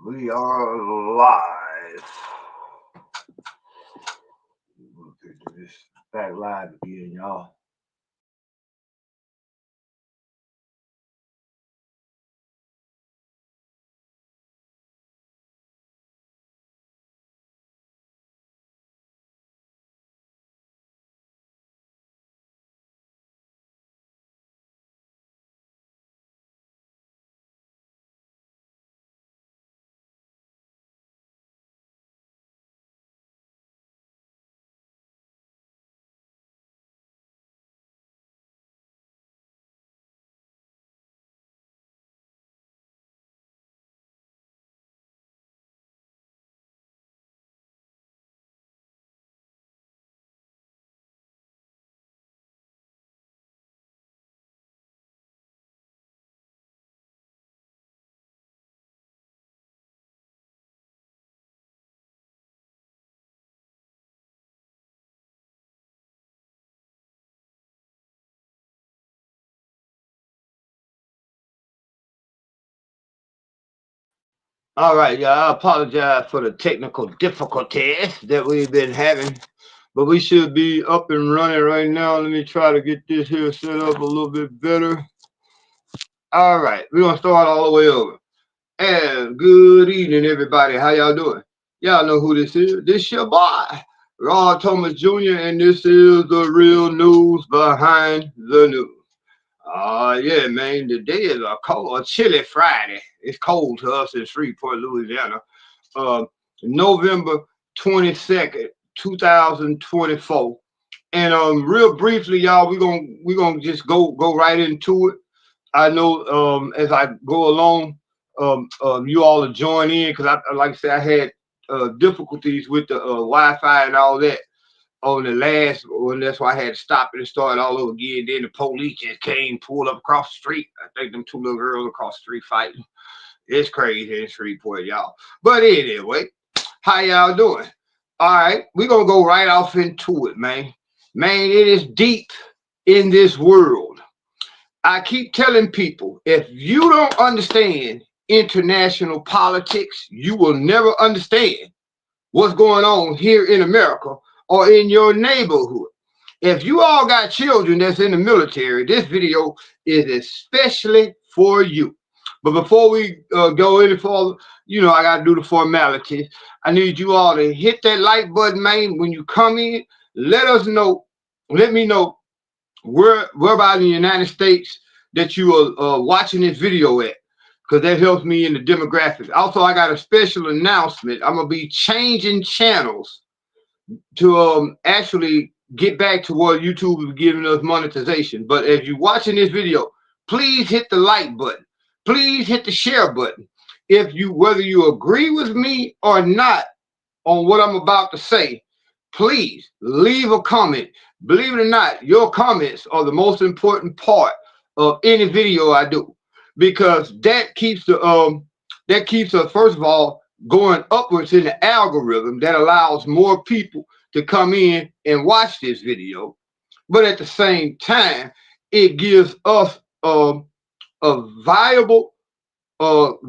We are live. We'll do this back live again, y'all. All right, y'all. I apologize for the technical difficulties that we've been having, but we should be up and running right now. Let me try to get this here set up a little bit better. All right, we're gonna start all the way over. And good evening, everybody. How y'all doing? Y'all know who this is. This your boy, Ron Thomas Jr., and this is the real news behind the news. Yeah, man. Today is a chilly Friday. It's cold to us in Shreveport, Louisiana. Uh, November 22nd, 2024. And real briefly, y'all, we're gonna just go right into it. I know as I go along, you all will join in because I like I said, I had difficulties with the Wi-Fi and all that on the last one. That's why I had to stop it and start all over again. Then the police just came, pulled up across the street. I think them two little girls across the street fighting. It's crazy in Shreveport, y'all. But anyway, how y'all doing? All right, we're gonna go right off into it, man. Man, it is deep in this world. I keep telling people, if you don't understand international politics, you will never understand what's going on here in America or in your neighborhood. If you all got children that's in the military, this video is especially for you. But before we go any further, I got to do the formalities. I need you all to hit that like button, man. When you come in, let me know where about in the United States that you are watching this video at, because that helps me in the demographics. Also, I got a special announcement. I'm gonna be changing channels to actually get back to where YouTube is giving us monetization. But if you're watching this video, please hit the like button. Please hit the share button. Whether you agree with me or not on what I'm about to say, please leave a comment. Believe it or not, your comments are the most important part of any video I do, because that keeps us, first of all, going upwards in the algorithm that allows more people to come in and watch this video. But at the same time, it gives us a viable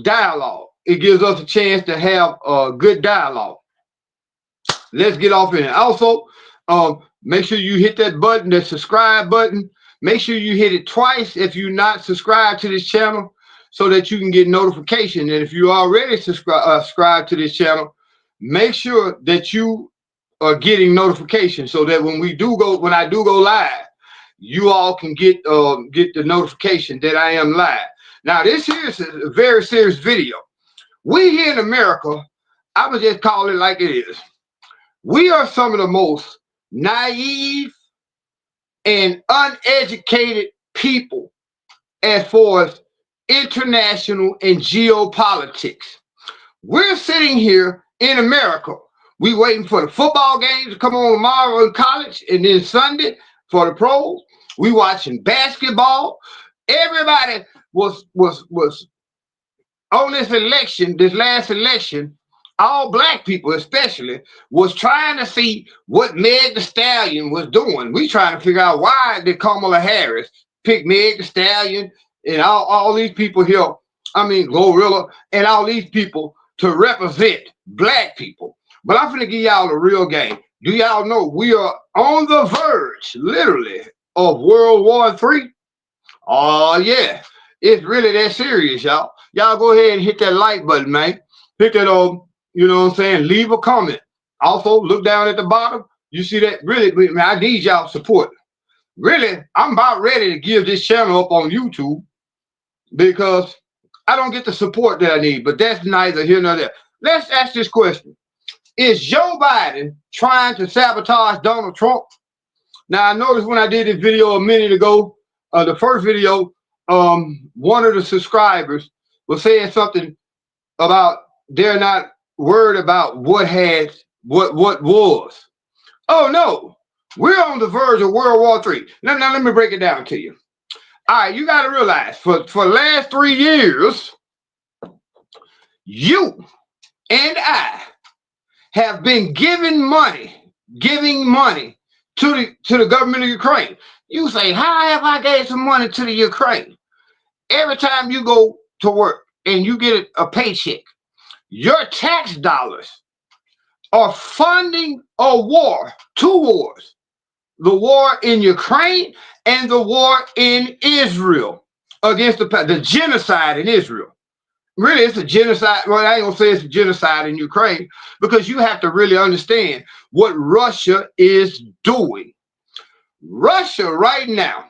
dialogue. It gives us a chance to have a good dialogue. Let's get off in it. Also, make sure you hit that button, that subscribe button. Make sure you hit it twice if you're not subscribed to this channel, so that you can get notification. And if you already subscribed to this channel, make sure that you are getting notification, so that when I do go live, you all can get the notification that I am live. Now, this here is a very serious video. We here in America, I would just call it like it is. We are some of the most naive and uneducated people as far as international and geopolitics. We're sitting here in America. We waiting for the football games to come on tomorrow in college, and then Sunday for the pros. We watching basketball. Everybody was on this last election. All black people especially was trying to see what Meg the Stallion was doing. We trying to figure out why did Kamala Harris pick Meg the Stallion and all these people here. I mean, Glorilla and all these people to represent black people. But I'm finna give y'all a real game. Do y'all know we are on the verge, literally, of World War III? Oh, yeah. It's really that serious, y'all. Y'all go ahead and hit that like button, man. Hit that, you know what I'm saying? Leave a comment. Also, look down at the bottom. You see that? Really, man, I need y'all support. Really, I'm about ready to give this channel up on YouTube because I don't get the support that I need, but that's neither here nor there. Let's ask this question. Is Joe Biden trying to sabotage Donald Trump? Now, I noticed when I did this video a minute ago, the first video, one of the subscribers was saying something about they're not worried about what was. Oh, no. We're on the verge of World War III. Now let me break it down to you. All right, you got to realize, for the last 3 years, you and I have been giving money to the government of Ukraine. You say, how have I gave some money to the Ukraine? Every time you go to work and you get a paycheck, your tax dollars are funding a war, 2 wars. The war in Ukraine and the war in Israel against the genocide in Israel. Really, it's a genocide. Well, I ain't gonna say it's a genocide in Ukraine because you have to really understand what Russia is doing. Russia right now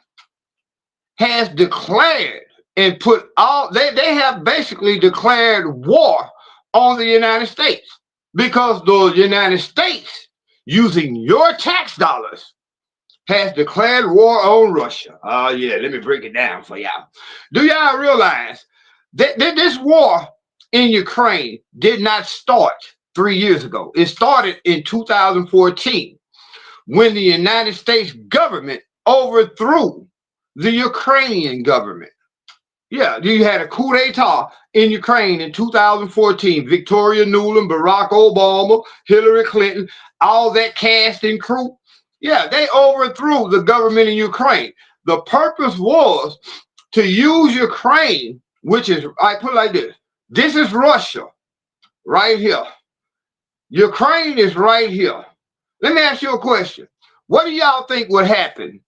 has declared and put all, they have basically declared war on the United States because the United States, using your tax dollars, has declared war on Russia. Oh, yeah, let me break it down for y'all. Do y'all realize that this war in Ukraine did not start 3 years ago? It started in 2014 when the United States government overthrew the Ukrainian government. Yeah, you had a coup d'etat in Ukraine in 2014. Victoria Nuland, Barack Obama, Hillary Clinton, all that cast and crew. Yeah, they overthrew the government in Ukraine. The purpose was to use Ukraine, which is, I put it like this. This is Russia right here. Ukraine is right here. Let me ask you a question. What do y'all think would happen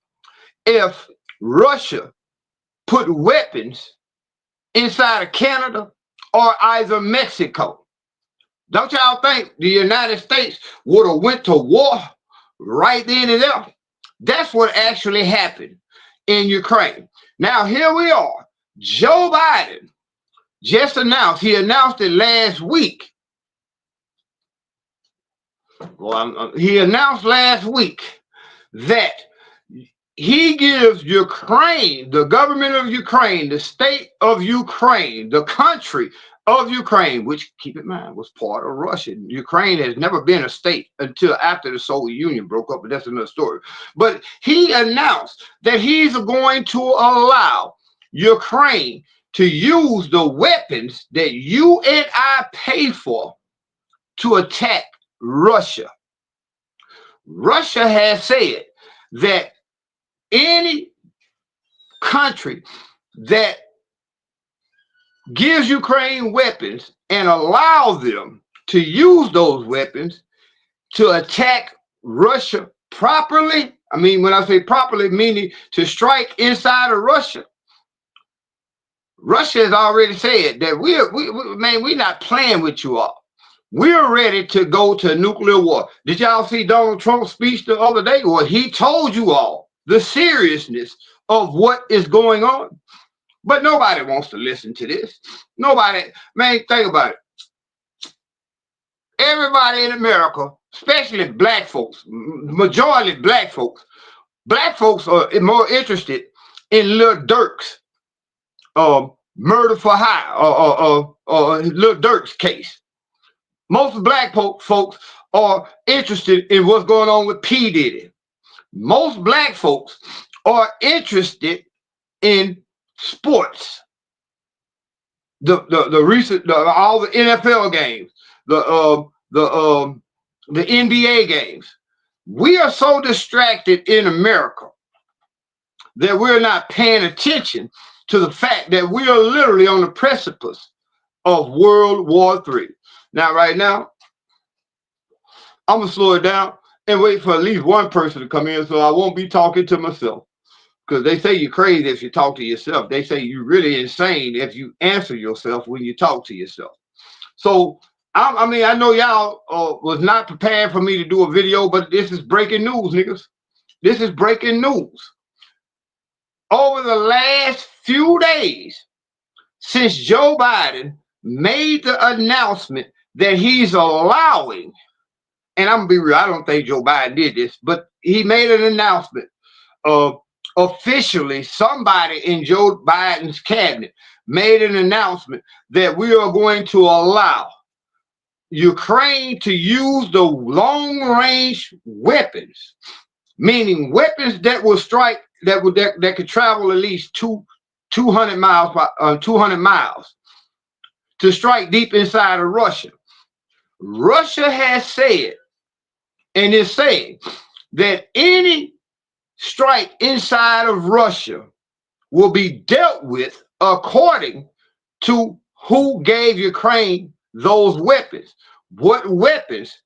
if Russia put weapons inside of Canada or either Mexico? Don't y'all think the United States would have went to war right then and there? That's what actually happened in Ukraine. Now, here we are. Joe Biden just announced, he announced it last week. Well, he announced last week that he gives Ukraine, the government of Ukraine, the state of Ukraine, the country of Ukraine, which, keep in mind, was part of Russia. Ukraine has never been a state until after the Soviet Union broke up, but that's another story. But he announced that he's going to allow Ukraine to use the weapons that you and I pay for to attack Russia. Russia has said that any country that gives Ukraine weapons and allow them to use those weapons to attack Russia properly, I mean, when I say properly, meaning to strike inside of Russia, Russia has already said that we're not playing with you all. We're ready to go to nuclear war. Did y'all see Donald Trump's speech the other day? Well, he told you all the seriousness of what is going on. But nobody wants to listen to this. Nobody, man, think about it. Everybody in America, especially black folks, majority black folks are more interested in Lil Durk's murder for hire or Lil Durk's case. Most black folks are interested in what's going on with P. Diddy. Most black folks are interested in sports, the recent all the NFL games, the NBA games. We are so distracted in America that we're not paying attention to the fact that we are literally on the precipice of World War III. Now, right now, I'm going to slow it down and wait for at least one person to come in so I won't be talking to myself. Because they say you're crazy if you talk to yourself. They say you're really insane if you answer yourself when you talk to yourself. So, I mean, I know y'all was not prepared for me to do a video, but this is breaking news, niggas. This is breaking news. Over the last few days, since Joe Biden made the announcement that he's allowing, and I'm gonna be real, I don't think Joe Biden did this, but he made an announcement of officially somebody in Joe Biden's cabinet made an announcement that we are going to allow Ukraine to use the long-range weapons, meaning weapons that will strike that could travel at least 200 miles to strike deep inside of Russia. Russia has said and is saying that any strike inside of Russia will be dealt with according to who gave Ukraine those weapons. What weapons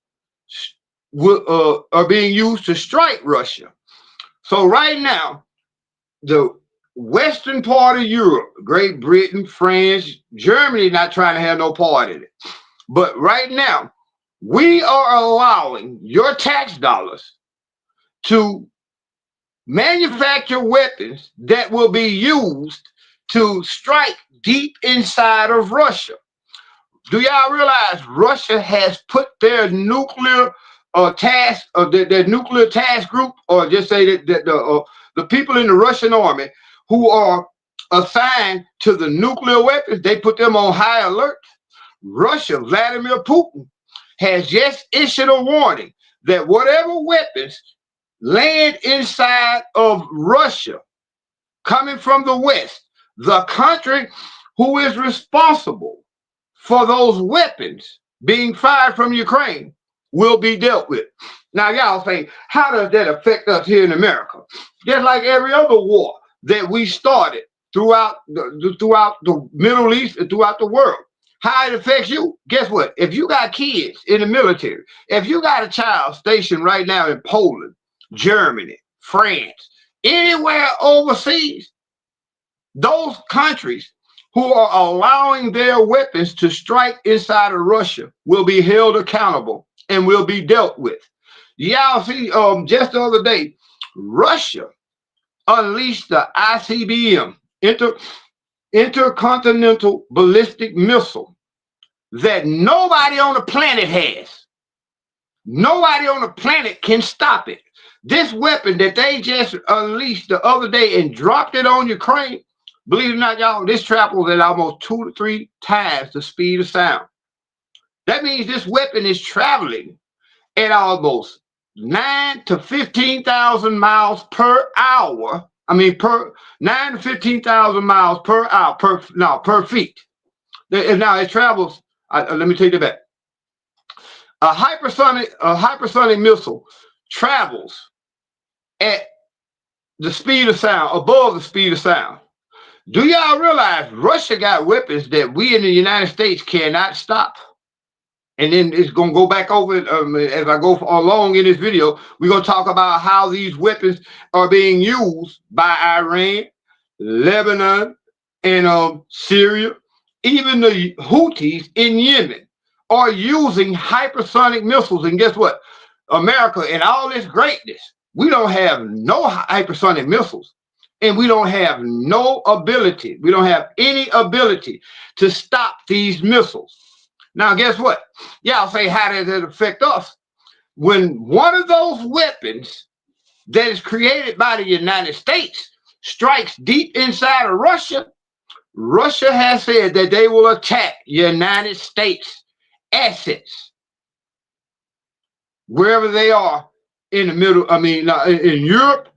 are being used to strike Russia? So right now, the western part of Europe, Great Britain, France, Germany, not trying to have no part in it. But right now, we are allowing your tax dollars to manufacture weapons that will be used to strike deep inside of Russia. Do y'all realize Russia has put their nuclear task, their nuclear task group, or just say that the people in the Russian army who are assigned to the nuclear weapons, they put them on high alert. Russia, Vladimir Putin, has just issued a warning that whatever weapons land inside of Russia coming from the West, the country who is responsible for those weapons being fired from Ukraine will be dealt with. Now, y'all say, how does that affect us here in America? Just like every other war that we started throughout the Middle East and throughout the world. How it affects you? Guess what? If you got kids in the military, if you got a child stationed right now in Poland, Germany, France, anywhere overseas, those countries who are allowing their weapons to strike inside of Russia will be held accountable and will be dealt with. Y'all see, just the other day, Russia unleashed the ICBM, intercontinental ballistic missile, that nobody on the planet has. Nobody on the planet can stop it. This weapon that they just unleashed the other day and dropped it on Ukraine, believe it or not, y'all, this travels at almost 2 to 3 times the speed of sound. That means this weapon is traveling at almost 9 to 15,000 miles per hour. I mean, per 9 to 15,000 miles per hour, per feet. Now it travels. Let me take that back. A hypersonic missile travels at the speed of sound, above the speed of sound. Do y'all realize Russia got weapons that we in the United States cannot stop? And then it's going to go back over as I go along in this video. We're going to talk about how these weapons are being used by Iran, Lebanon, and Syria. Even the Houthis in Yemen are using hypersonic missiles. And guess what? America, in all this greatness, we don't have no hypersonic missiles. And we don't have no ability. We don't have any ability to stop these missiles. Now, guess what? Y'all say, how does it affect us? When one of those weapons that is created by the United States strikes deep inside of Russia, Russia has said that they will attack United States assets wherever they are in the middle, in Europe,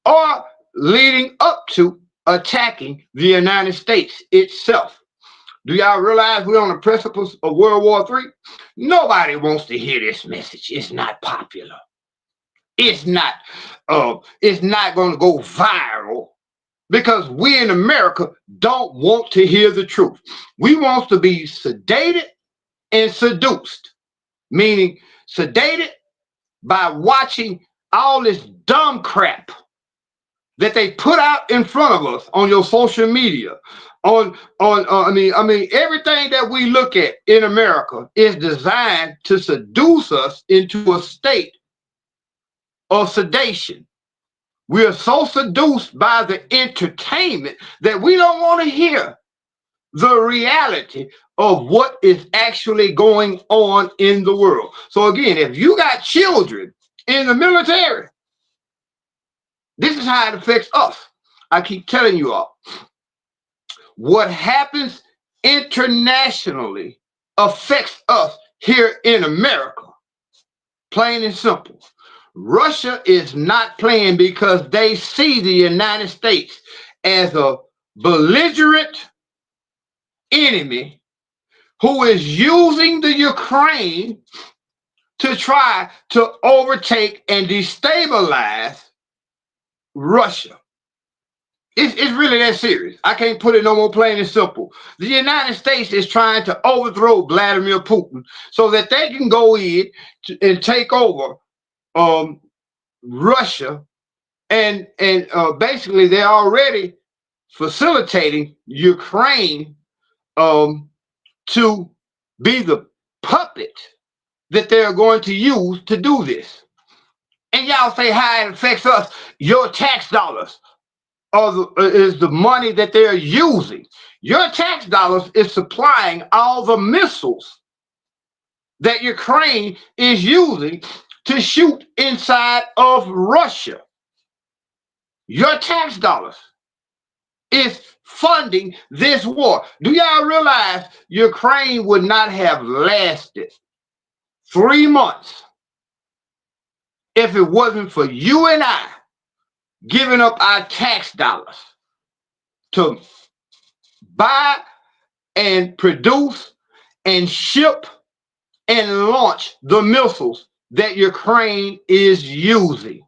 or leading up to attacking the United States itself. Do y'all realize we're on the precipice of World War III? Nobody wants to hear this message. It's not popular. It's not going to go viral because we in America don't want to hear the truth. We want to be sedated and seduced, meaning sedated by watching all this dumb crap that they put out in front of us on your social media, I mean, everything that we look at in America is designed to seduce us into a state of sedation. We are so seduced by the entertainment that we don't want to hear the reality of what is actually going on in the world. So again, if you got children in the military, this is how it affects us. I keep telling you all, what happens internationally affects us here in America. Plain and simple. Russia is not playing because they see the United States as a belligerent enemy who is using the Ukraine to try to overtake and destabilize Russia. It's really that serious. I can't put it no more plain and simple. The United States is trying to overthrow Vladimir Putin so that they can go in and take over Russia, and basically they're already facilitating Ukraine to be the puppet that they're going to use to do this. And y'all say how it affects us. Your tax dollars is the money that they're using. Your tax dollars is supplying all the missiles that Ukraine is using to shoot inside of Russia. Your tax dollars is funding this war. Do y'all realize Ukraine would not have lasted 3 months if it wasn't for you and I giving up our tax dollars to buy and produce and ship and launch the missiles that Ukraine is using?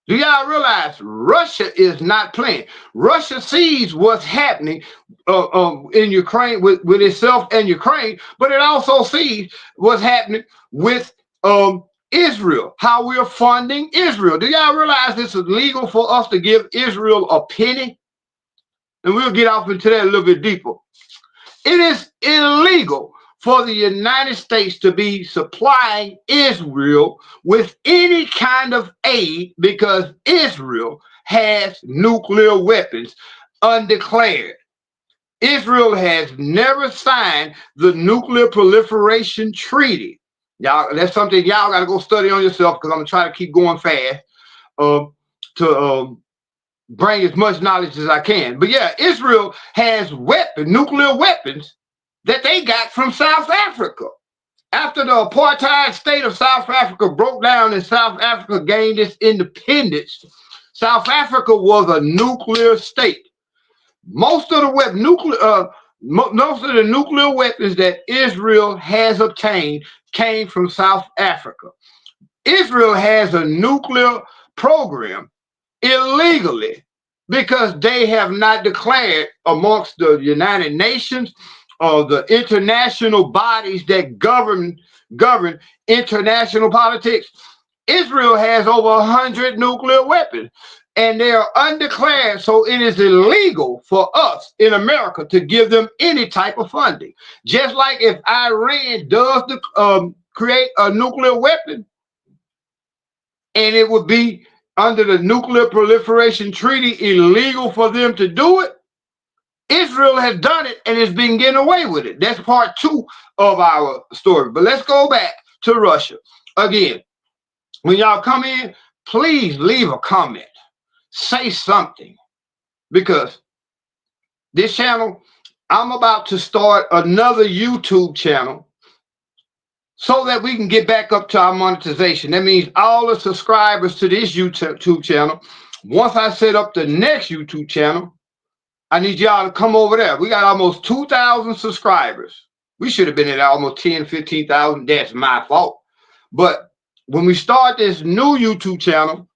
Do y'all realize Russia is not playing? Russia sees what's happening in Ukraine with itself and Ukraine, but it also sees what's happening with Israel, how we're funding Israel. Do y'all realize it's illegal for us to give Israel a penny? And we'll get off into that a little bit deeper. It is illegal for the United States to be supplying Israel with any kind of aid because Israel has nuclear weapons undeclared. Israel has never signed the Nuclear Proliferation Treaty. Y'all, that's something y'all got to go study on yourself because I'm going to try to keep going fast to bring as much knowledge as I can. But yeah, Israel has nuclear weapons that they got from South Africa. After the apartheid state of South Africa broke down and South Africa gained its independence, South Africa was a nuclear state. Most of the nuclear weapons that Israel has obtained came from South Africa. Israel has a nuclear program illegally because they have not declared amongst the United Nations or the international bodies that govern international politics. Israel has over 100 nuclear weapons and they are undeclared, so it is illegal for us in America to give them any type of funding. Just like if Iran does create a nuclear weapon, and it would be under the Nuclear Proliferation Treaty illegal for them to do it, Israel has done it and has been getting away with it. That's part 2 of our story. But let's go back to Russia. Again, when y'all come in, please leave a comment. Say something. Because this channel, I'm about to start another YouTube channel so that we can get back up to our monetization. That means all the subscribers to this YouTube channel, once I set up the next YouTube channel, I need y'all to come over there. We got almost 2,000 subscribers. We should have been at almost 10, 15,000. That's my fault. But when we start this new YouTube channel,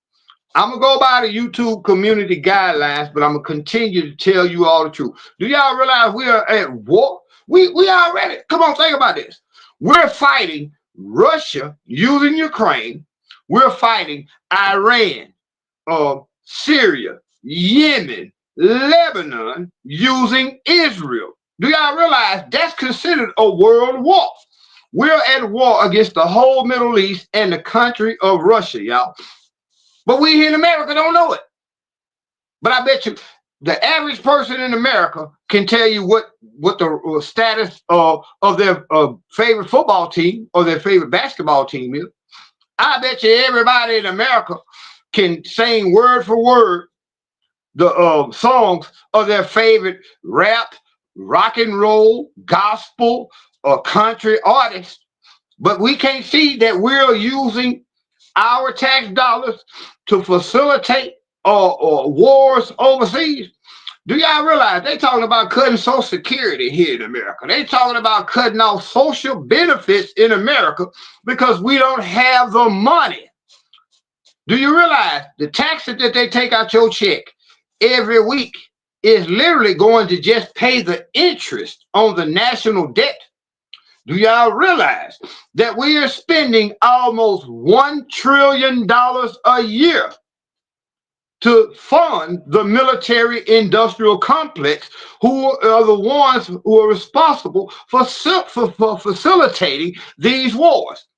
I'm gonna go by the YouTube community guidelines, but I'm gonna continue to tell you all the truth. Do y'all realize we are at war? We already, come on, think about this. We're fighting Russia using Ukraine. We're fighting Iran, Syria, Yemen, Lebanon using Israel. Do y'all realize that's considered a world war? We're at war against the whole Middle East and the country of Russia, y'all. But we here in America don't know it. But I bet you the average person in America can tell you what the status of their favorite football team or their favorite basketball team is. I bet you everybody in America can sing word for word the songs of their favorite rap, rock and roll, gospel, or country artists. But we can't see that we're using our tax dollars to facilitate or wars overseas. Do y'all realize they talking about cutting Social Security here in America? They talking about cutting off social benefits in America because we don't have the money. Do you realize the taxes that they take out your check every week is literally going to just pay the interest on the national debt? Do y'all realize that we are spending almost $1 trillion a year to fund the military industrial complex, who are the ones who are responsible for facilitating these wars?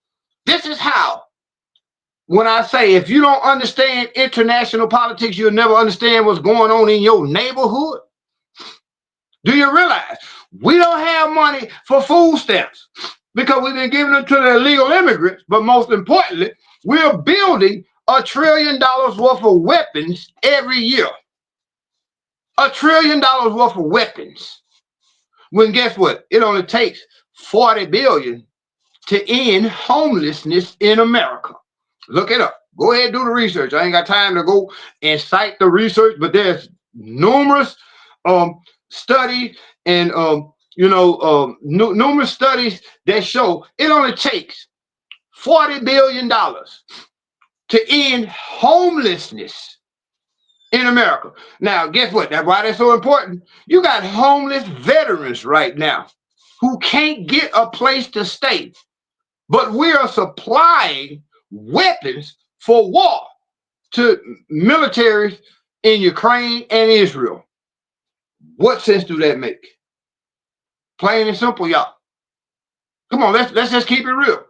This is how, when I say if you don't understand international politics, you'll never understand what's going on in your neighborhood. Do you realize we don't have money for food stamps because we've been giving them to the illegal immigrants? But most importantly, we're building $1 trillion worth of weapons every year. $1 trillion worth of weapons. When guess what? It only takes 40 billion to end homelessness in America. Look it up. Go ahead and do the research. I ain't got time to go and cite the research, but there's numerous studies and numerous studies that show it only takes $40 billion to end homelessness in America. Now, guess what? That's why that's so important. You got homeless veterans right now who can't get a place to stay, but we are supplying weapons for war to militaries in Ukraine and Israel. What sense do that make? Plain and simple, y'all. Come on, let's just keep it real.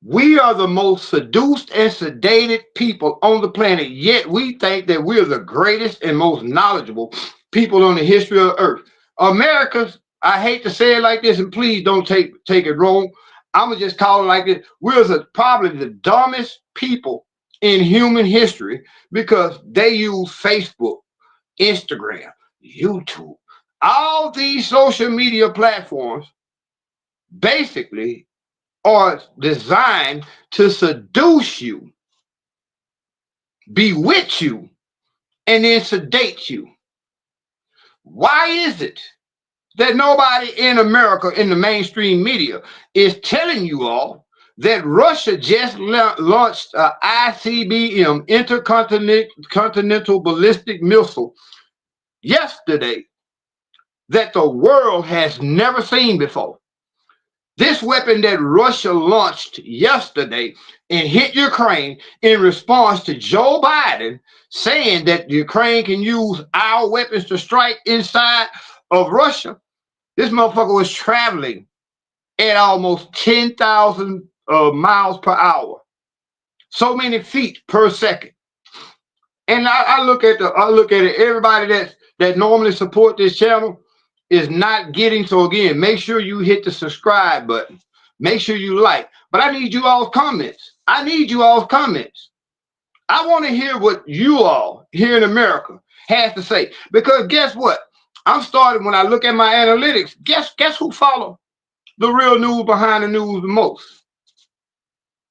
We are the most seduced and sedated people on the planet, yet we think that we're the greatest and most knowledgeable people on the history of Earth. America's, I hate to say it like this, and please don't take it wrong. I'm gonna just call it like this. We're probably the dumbest people in human history because they use Facebook, Instagram, YouTube, all these social media platforms basically are designed to seduce you, bewitch you, and then sedate you. Why is it that nobody in America in the mainstream media is telling you all that Russia just launched an ICBM, intercontinental ballistic missile, yesterday that the world has never seen before? This weapon that Russia launched yesterday and hit Ukraine in response to Joe Biden saying that Ukraine can use our weapons to strike inside of Russia. This motherfucker was traveling at almost 10,000 miles per hour, so many feet per second. And I look at it. Everybody that normally support this channel is not getting. So again, make sure you hit the subscribe button. Make sure you like. But I need you all's comments. I need you all's comments. I want to hear what you all here in America has to say. Because guess what? I'm starting, when I look at my analytics, guess who follow the real news behind the news the most?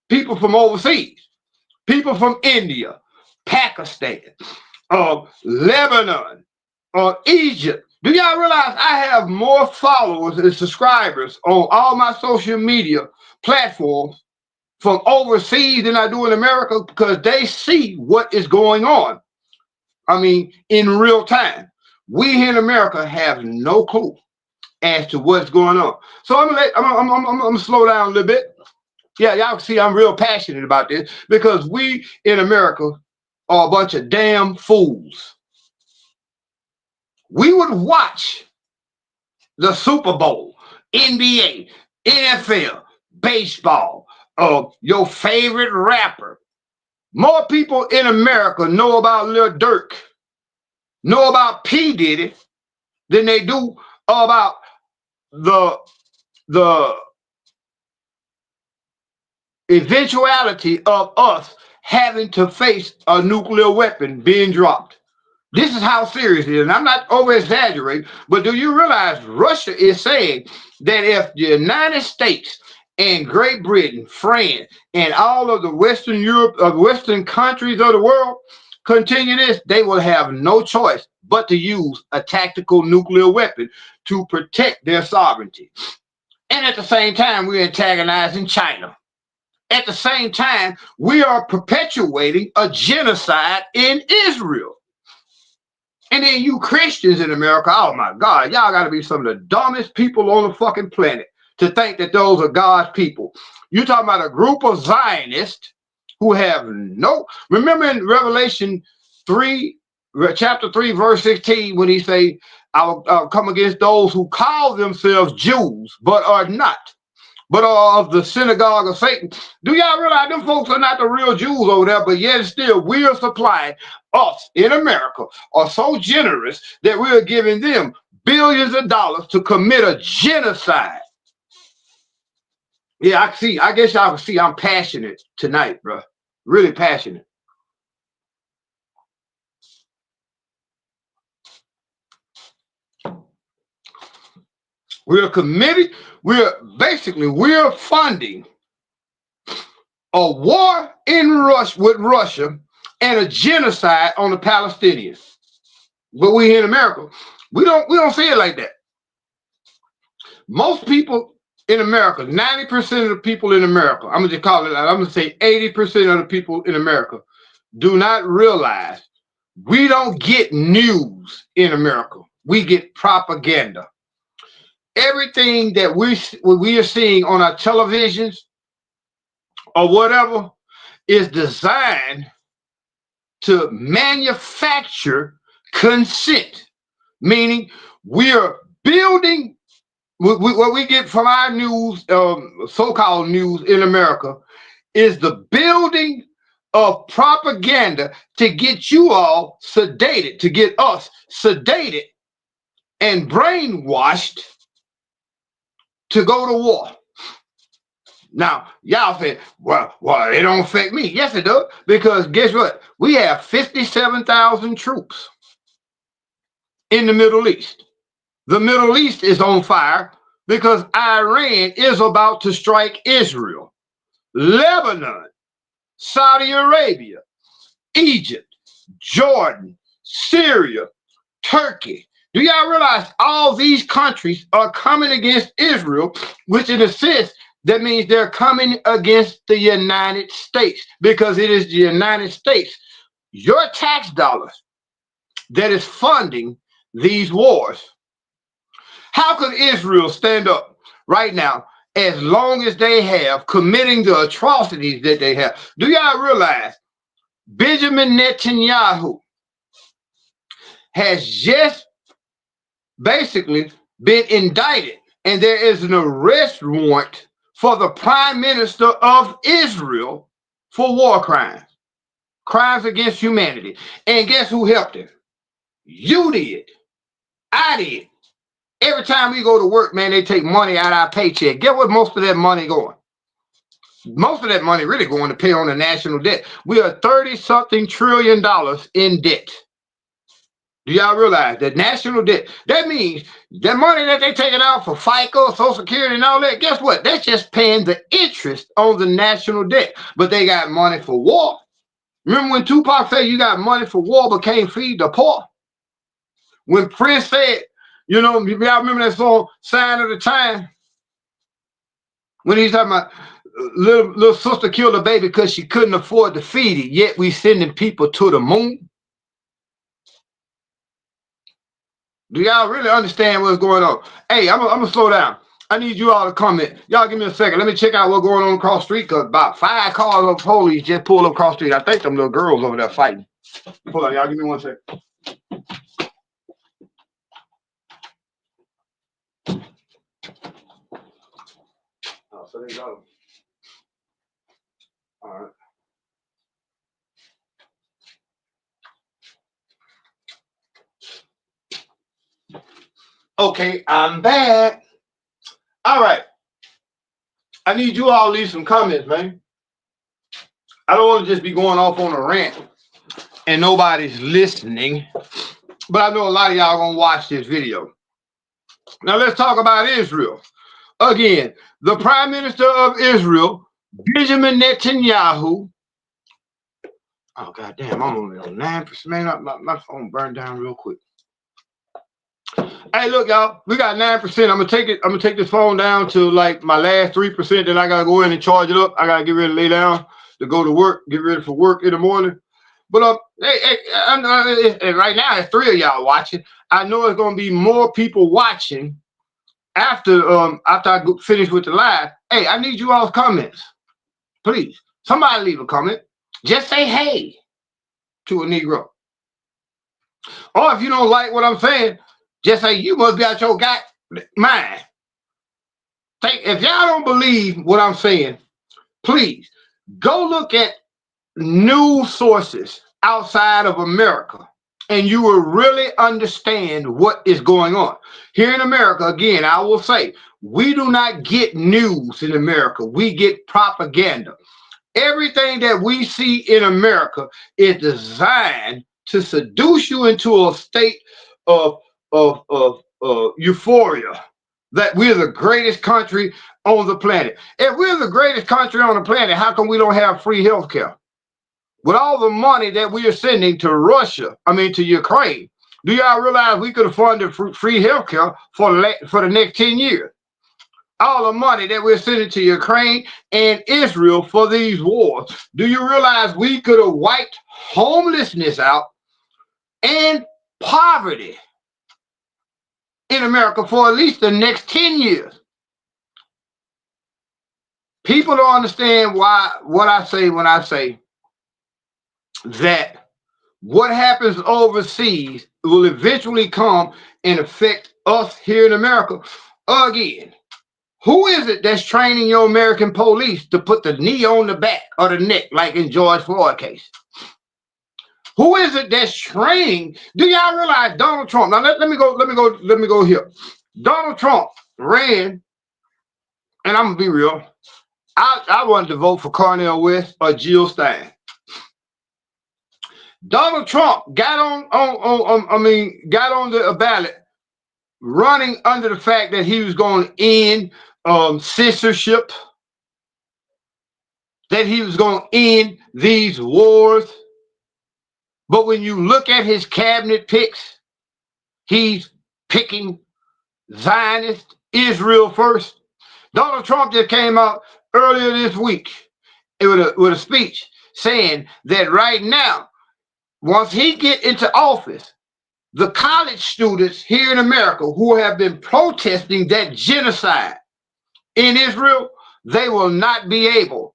People from overseas. People from India, Pakistan, Lebanon, Egypt. Do y'all realize I have more followers and subscribers on all my social media platforms from overseas than I do in America because they see what is going on. I mean, in real time. We here in America have no clue as to what's going on. So I'm gonna slow down a little bit. Yeah, y'all see I'm real passionate about this because we in America are a bunch of damn fools. We would watch the Super Bowl, NBA, NFL, baseball, your favorite rapper. More people in America know about Lil Durk, know about P. Diddy than they do about the eventuality of us having to face a nuclear weapon being dropped. This is how serious it is. And I'm not over exaggerating, but do you realize Russia is saying that if the United States and Great Britain, France, and all of the Western Europe, Western countries of the world continue this, they will have no choice but to use a tactical nuclear weapon to protect their sovereignty. And at the same time, we're antagonizing China. At the same time, we are perpetuating a genocide in Israel. And then you Christians in America, oh my God, y'all got to be some of the dumbest people on the fucking planet to think that those are God's people. You're talking about a group of Zionists who have no... Remember in Revelation 3, chapter 3, verse 16, when he say, I will come against those who call themselves Jews, but are not, but are of the synagogue of Satan. Do y'all realize them folks are not the real Jews over there, but yet still we are supplying, us in America are so generous that we are giving them billions of dollars to commit a genocide. Yeah, I guess y'all can see I'm passionate tonight, bro. Really passionate. We're committed, we're funding a war in with Russia and a genocide on the Palestinians. But we here in America, we don't see it like that. Most people in America, 90% of the people in America, I'm gonna just call it out, I'm gonna say 80% of the people in America do not realize we don't get news in America. We get propaganda. Everything that we are seeing on our televisions or whatever is designed to manufacture consent, meaning we are building what we get from our news, so-called news in America, is the building of propaganda to get you all sedated, to get us sedated and brainwashed to go to war. Now, y'all say, well, it don't affect me. Yes, it does. Because guess what? We have 57,000 troops in the Middle East. The Middle East is on fire because Iran is about to strike Israel, Lebanon, Saudi Arabia, Egypt, Jordan, Syria, Turkey. Do y'all realize all these countries are coming against Israel, which in a sense, that means they're coming against the United States because it is the United States, your tax dollars, that is funding these wars. How could Israel stand up right now as long as they have committing the atrocities that they have? Do y'all realize Benjamin Netanyahu has just basically been indicted and there is an arrest warrant for the Prime Minister of Israel for war crimes, crimes against humanity. And guess who helped him? You did. I did. Every time we go to work, man, they take money out of our paycheck. Get what most of that money going? Most of that money really going to pay on the national debt. We are $30-something trillion in debt. Do y'all realize that national debt? That means that money that they taking out for FICA, Social Security, and all that, guess what? That's just paying the interest on the national debt. But they got money for war. Remember when Tupac said you got money for war but can't feed the poor? When Prince said, you know, y'all remember that song, Sign of the Time? When he's talking about little sister killed a baby because she couldn't afford to feed it, yet we sending people to the moon. Do y'all really understand what's going on? Hey, I'm gonna slow down. I need you all to comment. Y'all give me a second. Let me check out what's going on across the street, because about 5 cars of police just pulled up across the street. I think them little girls over there fighting. Hold on, y'all give me 1 second. Oh, so they go. All right. Okay, I'm back. All right. I need you all to leave some comments, man. I don't want to just be going off on a rant and nobody's listening, but I know a lot of y'all gonna watch this video. Now let's talk about Israel. Again, the Prime Minister of Israel, Benjamin Netanyahu. Oh goddamn, I'm only on 9%. Man, my phone burned down real quick. Hey, look, y'all, we got 9%. I'm gonna take this phone down to like my last 3%. Then I gotta go in and charge it up. I gotta get ready to lay down to go to work, get ready for work in the morning. But and right now it's 3 of y'all watching. I know it's gonna be more people watching after I finish with the live. Hey, I need you all's comments, please. Somebody leave a comment. Just say hey to a Negro. Or if you don't like what I'm saying, just say you must be out your mind. If y'all don't believe what I'm saying, please go look at news sources outside of America, and you will really understand what is going on. Here in America, again, I will say, we do not get news in America. We get propaganda. Everything that we see in America is designed to seduce you into a state of euphoria, that we're the greatest country on the planet. If we're the greatest country on the planet, how come we don't have free health care? With all the money that we are sending to to Ukraine, do y'all realize we could have funded free health care for the next 10 years? All the money that we're sending to Ukraine and Israel for these wars. Do you realize we could have wiped homelessness out and poverty in America for at least the next 10 years? People don't understand what I say when I say that what happens overseas will eventually come and affect us here in America again. Who is it that's training your American police to put the knee on the back or the neck, like in George Floyd case? Who is it that's training? Do y'all realize Donald Trump? Now let me go here. Donald Trump ran, and I'm gonna be real. I wanted to vote for Cornel West or Jill Stein. Donald Trump got on the ballot, running under the fact that he was going to end censorship, that he was going to end these wars. But when you look at his cabinet picks, he's picking Zionist Israel first. Donald Trump just came out earlier this week with a speech saying that right now, once he get into office, the college students here in America who have been protesting that genocide in Israel, they will not be able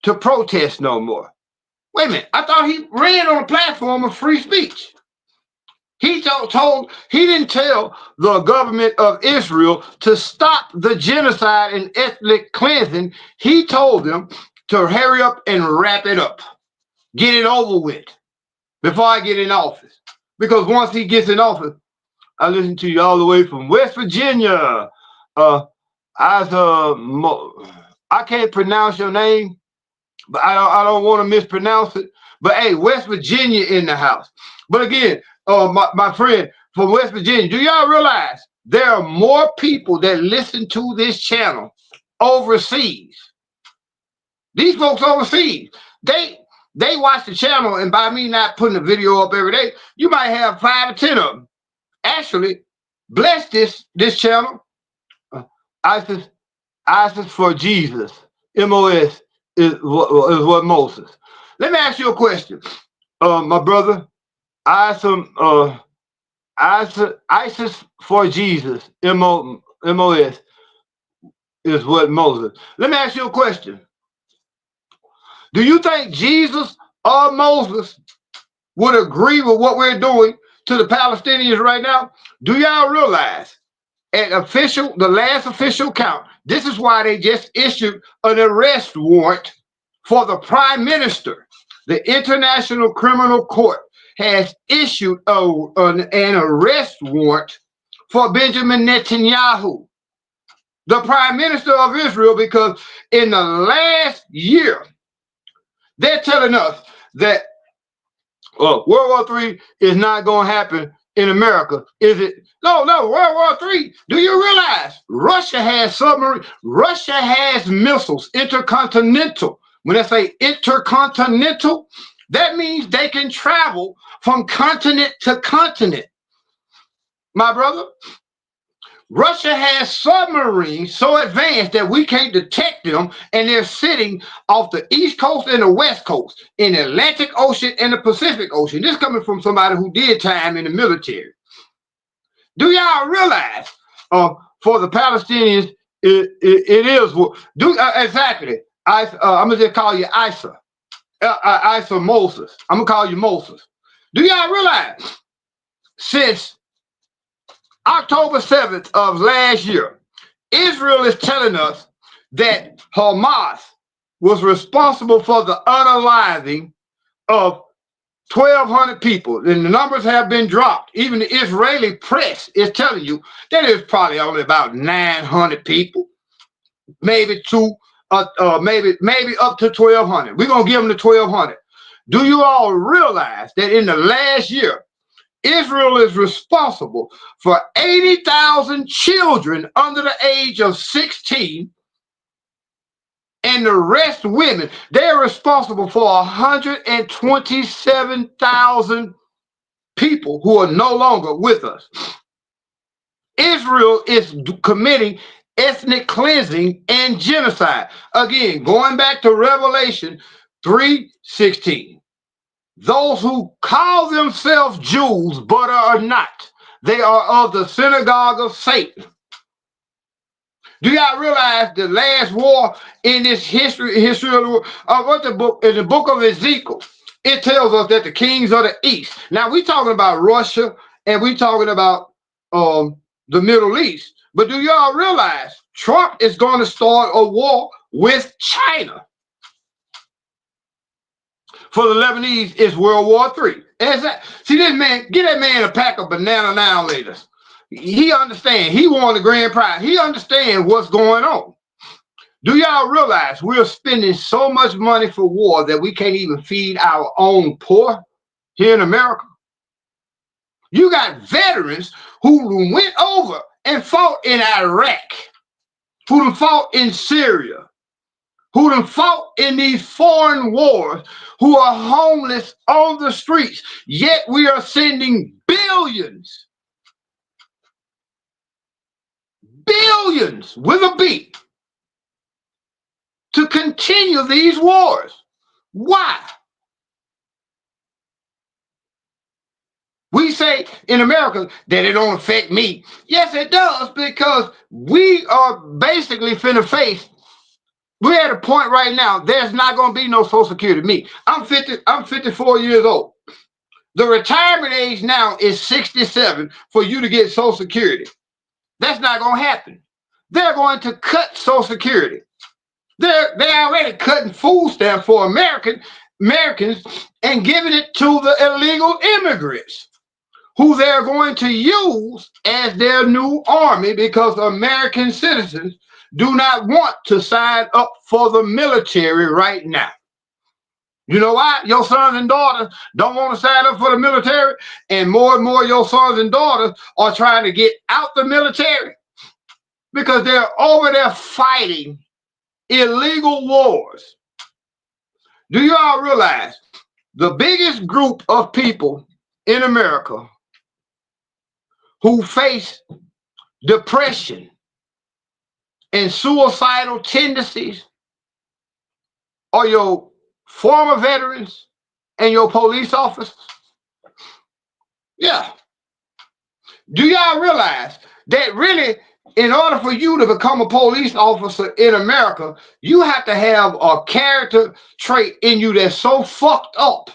to protest no more. Wait a minute, I thought he ran on a platform of free speech. He didn't tell the government of Israel to stop the genocide and ethnic cleansing. He told them to hurry up and wrap it up, get it over with before I get in office. Because once he gets in office, I listen to you all the way from West Virginia. I can't pronounce your name, but I don't want to mispronounce it. But hey, West Virginia in the house. But again, my friend from West Virginia, do y'all realize there are more people that listen to this channel overseas? These folks overseas, they watch the channel, and by me not putting a video up every day, you might have 5 or 10 of them actually bless this channel. ISIS for Jesus MOS is what Moses. Let me ask you a question, my brother. ISIS for Jesus, MOS is what Moses. Let me ask you a question. Do you think Jesus or Moses would agree with what we're doing to the Palestinians right now? Do y'all realize the last official count, this is why they just issued an arrest warrant for the prime minister. The International Criminal Court has issued an arrest warrant for Benjamin Netanyahu, the prime minister of Israel, because in the last year, they're telling us that World War III is not going to happen in America, is it? No, World War III. Do you realize Russia has submarines? Russia has missiles, intercontinental. When I say intercontinental, that means they can travel from continent to continent. My brother, Russia has submarines so advanced that we can't detect them, and they're sitting off the East Coast and the West Coast in the Atlantic Ocean and the Pacific Ocean. This coming from somebody who did time in the military. Do y'all realize for the Palestinians, it is exactly. I'm gonna just call you Isa. Isa Moses. I'm gonna call you Moses. Do y'all realize since October 7th of last year, Israel is telling us that Hamas was responsible for the unaliving of 1,200 people, and the numbers have been dropped. Even the Israeli press is telling you that it's probably only about 900 people, maybe maybe up to 1,200. We're gonna give them the 1,200. Do you all realize that in the last year, Israel is responsible for 80,000 children under the age of 16, and the rest women? They're responsible for 127,000 people who are no longer with us. Israel is committing ethnic cleansing and genocide. Again, going back to Revelation 3:16. Those who call themselves Jews but are not, they are of the synagogue of Satan. Do y'all realize the last war in this history of the world? In the book of Ezekiel, it tells us that the kings of the east. Now we're talking about Russia and we're talking about the Middle East. But do y'all realize Trump is going to start a war with China? For the Lebanese, it's World War III. See this man, get that man a pack of banana now later. He understands. He won the grand prize. He understands what's going on. Do y'all realize we're spending so much money for war that we can't even feed our own poor here in America? You got veterans who went over and fought in Iraq, who fought in Syria, who done fought in these foreign wars, who are homeless on the streets, yet we are sending billions with a B, to continue these wars. Why? We say in America that it don't affect me. Yes, it does, because we are basically finna face. We're at a point right now, there's not going to be no Social Security. Me, I'm 54 years old. The retirement age now is 67 for you to get Social Security. That's not going to happen. They're going to cut Social Security. They're already cutting food stamps for Americans and giving it to the illegal immigrants, who they're going to use as their new army, because American citizens do not want to sign up for the military right now. You know why? Your sons and daughters don't want to sign up for the military, and more your sons and daughters are trying to get out the military because they're over there fighting illegal wars. Do you all realize the biggest group of people in America who face depression and suicidal tendencies are your former veterans and your police officers. Yeah. Do y'all realize that really, in order for you to become a police officer in America, you have to have a character trait in you that's so fucked up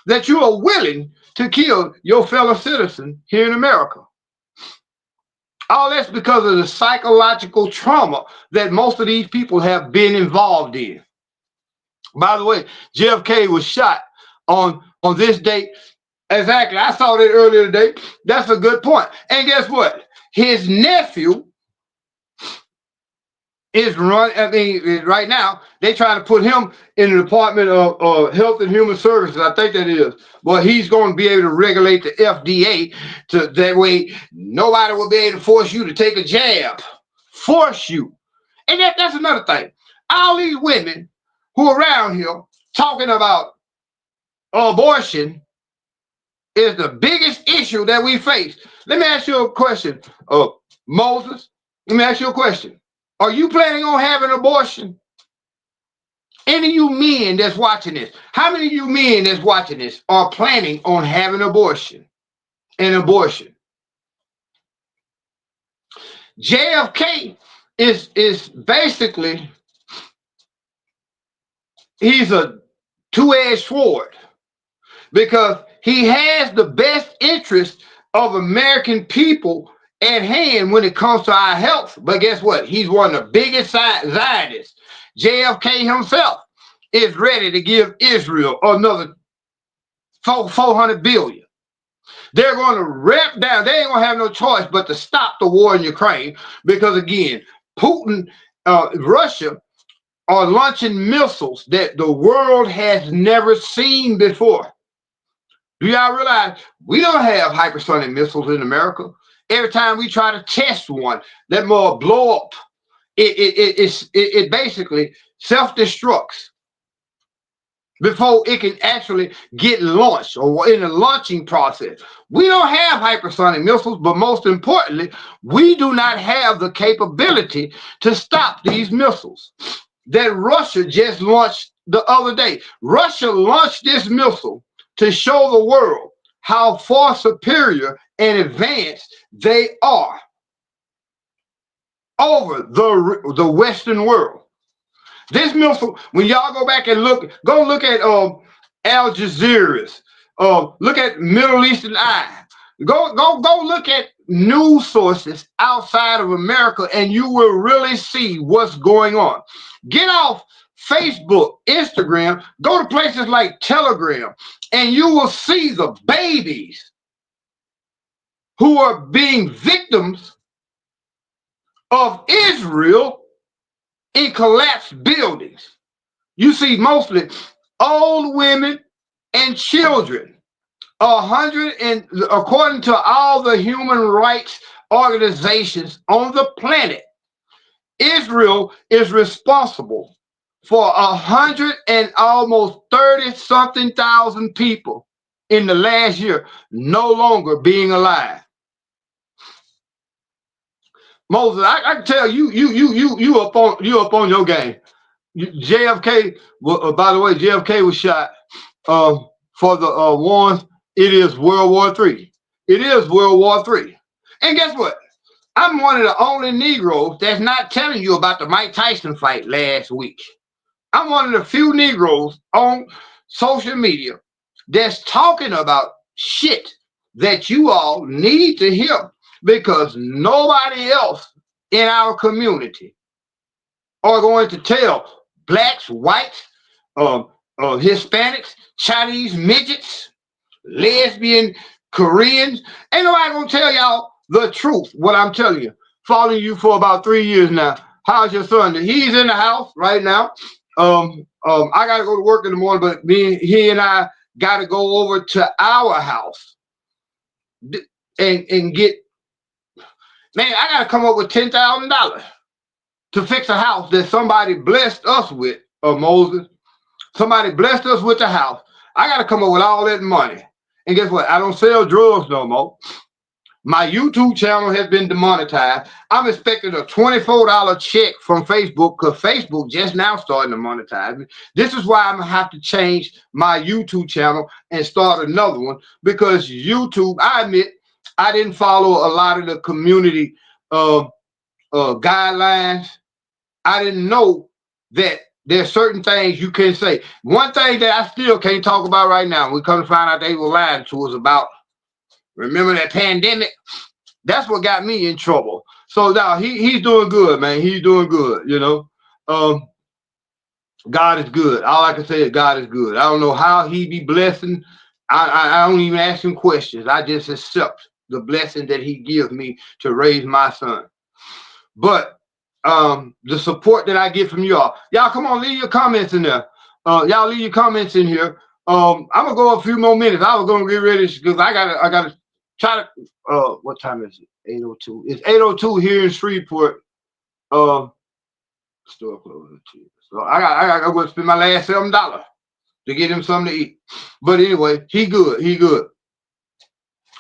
that you are willing to kill your fellow citizen here in America? All that's because of the psychological trauma that most of these people have been involved in. By the way, JFK was shot on this date. Exactly. I saw that earlier today. That's a good point. And guess what? His nephew is right now, they trying to put him in the Department of Health and Human Services. I think that is. Well, he's going to be able to regulate the FDA to that way nobody will be able to force you to take a jab. Force you. And that's another thing. All these women who are around here talking about abortion is the biggest issue that we face. Let me ask you a question, Moses. Let me ask you a question. Are you planning on having an abortion? Any of you men that's watching this, how many of you men that's watching this are planning on having an abortion? An abortion. JFK is basically, he's a two-edged sword because he has the best interest of American people at hand when it comes to our health. But guess what? He's one of the biggest Zionists. JFK himself is ready to give Israel another 400 billion. They're going to rip down. They ain't going to have no choice but to stop the war in Ukraine because, again, Putin, Russia are launching missiles that the world has never seen before. Do y'all realize we don't have hypersonic missiles in America? Every time we try to test one, that will blow up. It basically self-destructs before it can actually get launched or in the launching process. We don't have hypersonic missiles, but most importantly, we do not have the capability to stop these missiles that Russia just launched the other day. Russia launched this missile to show the world how far superior and advanced they are over the Western world. This missile, when y'all go back and go look at Al Jazeera's, look at Middle Eastern Eye, go look at news sources outside of America, and you will really see what's going on. Get off Facebook, Instagram, go to places like Telegram, and you will see the babies who are being victims of Israel in collapsed buildings. You see mostly old women and children. 100, and according to all the human rights organizations on the planet, Israel is responsible for 100 and almost 30-something thousand people in the last year no longer being alive. Moses, I can tell you up on your game. JFK, by the way, JFK was shot for the wars. It is World War III. It is World War III. And guess what? I'm one of the only Negroes that's not telling you about the Mike Tyson fight last week. I'm one of the few Negroes on social media that's talking about shit that you all need to hear because nobody else in our community are going to tell blacks, whites, Hispanics, Chinese, midgets, lesbian, Koreans. Ain't nobody gonna tell y'all the truth, what I'm telling you. Following you for about 3 years now. How's your son? He's in the house right now. I gotta go to work in the morning, but he and I gotta go over to our house and get, man, I gotta come up with $10,000 to fix a house that somebody blessed us with, Moses. Somebody blessed us with the house. I got to come up with all that money. And guess what? I don't sell drugs no more. My YouTube channel has been demonetized. I'm expecting a $24 check from Facebook because Facebook just now starting to monetize me. This is why I'm gonna have to change my YouTube channel and start another one because YouTube, I admit, I didn't follow a lot of the community guidelines. I didn't know that there's certain things you can say. One thing that I still can't talk about right now, we come to find out they were lying to us about. Remember that pandemic? That's what got me in trouble. So now he's doing good, man. He's doing good, you know. Um, God is good. All I can say is God is good. I don't know how he be blessing. I don't even ask him questions. I just accept the blessing that he gives me to raise my son. But the support that I get from y'all come on, leave your comments in there. Y'all leave your comments in here. I'm gonna go a few more minutes. I was gonna get ready because I gotta try to what time is it? 8:02. It's 8:02 here in Shreveport. Store closing too. So I gotta go spend my last $7 to get him something to eat. But anyway, he good. He good.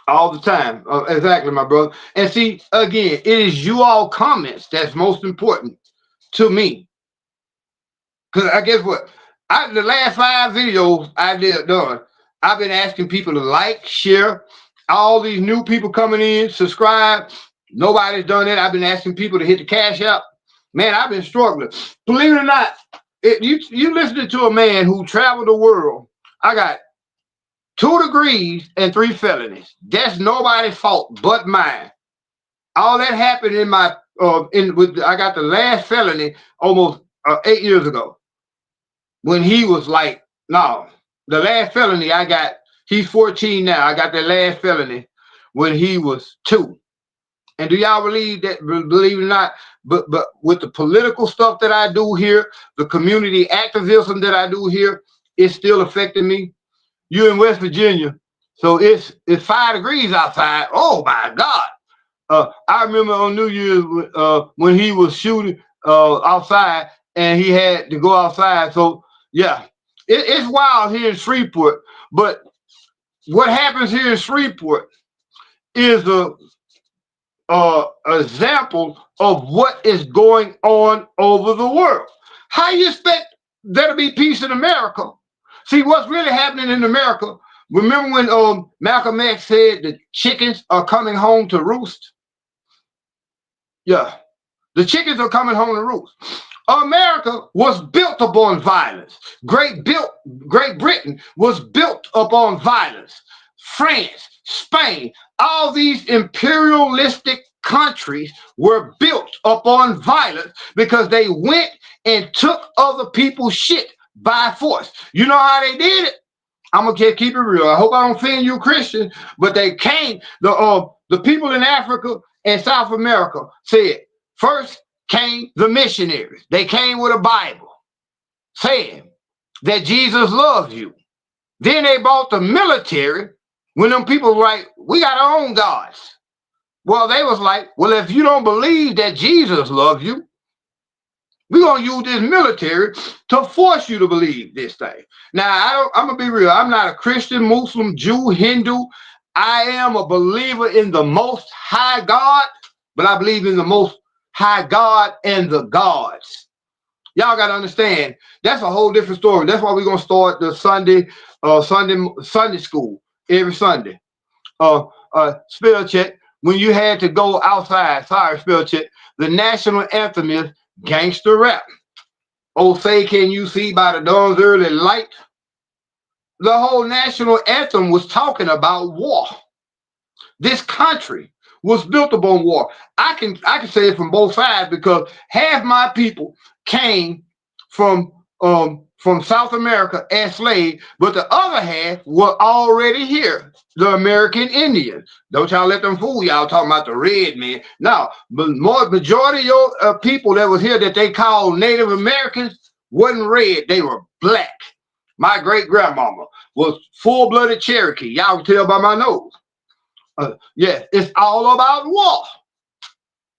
All the time. Exactly, my brother. And see, again, it is you all comments that's most important to me. Because I guess what? The last 5 videos I did done, I've been asking people to like, share. All these new people coming in, subscribe. Nobody's done it. I've been asking people to hit the cash out. Man, I've been struggling. Believe it or not, you listening to a man who traveled the world. I got 2 degrees and 3 felonies. That's nobody's fault but mine. All that happened in my I got the last felony almost 8 years ago. When he was like, no, the last felony I got, he's 14 now. I got the last felony when he was 2. And do y'all believe that? Believe it or not, but with the political stuff that I do here, the community activism that I do here, it's still affecting me. You're in West Virginia, so it's 5 degrees outside. Oh my God! I remember on New Year's when he was shooting outside, and he had to go outside. So yeah, it's wild here in Shreveport. But what happens here in Shreveport is a example of what is going on over the world. How you expect there to be peace in America? See, what's really happening in America, remember when Malcolm X said the chickens are coming home to roost? Yeah, the chickens are coming home to roost. America was built upon violence. Great Britain was built upon violence. France, Spain, all these imperialistic countries were built upon violence because they went and took other people's shit by force. You know how they did it? I'm gonna keep it real. I hope I don't offend you, Christian, but they came. The people in Africa and South America said first came the missionaries. They came with a Bible saying that Jesus loves you. Then they brought the military when them people were like, we got our own gods. Well, they was like, well, if you don't believe that Jesus loves you, we're going to use this military to force you to believe this thing. Now, I'm going to be real. I'm not a Christian, Muslim, Jew, Hindu. I am a believer in the Most High God, but I believe in the Most High God and the gods. Y'all got to understand, that's a whole different story. That's why we're going to start the Sunday school every Sunday. Spell check. When you had to go outside, sorry, spell check. The national anthem is Gangster Rap. Oh, say, can you see by the dawn's early light? The whole national anthem was talking about war. This country was built upon war. I can say it from both sides because half my people came from South America as slaves, but the other half were already here, the American Indians. Don't y'all let them fool y'all talking about the red man. No, but majority of your people that was here that they called Native Americans wasn't red, they were black. My great grandmama was full-blooded Cherokee. Y'all can tell by my nose. Yeah, it's all about war.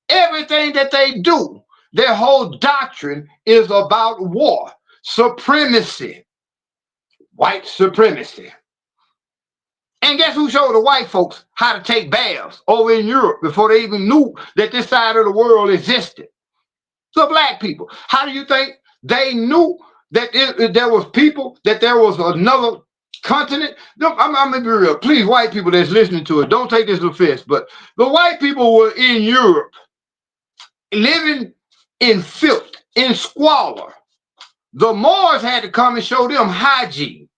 Everything that they do, their whole doctrine is about war. Supremacy, white supremacy. And guess who showed the white folks how to take baths over in Europe before they even knew that this side of the world existed? The black people. How do you think they knew that there was people, that there was another continent? No, I'm gonna be real. Please, white people that's listening to it, don't take this offense, but the white people were in Europe living in filth, in squalor. The Moors had to come and show them hygiene.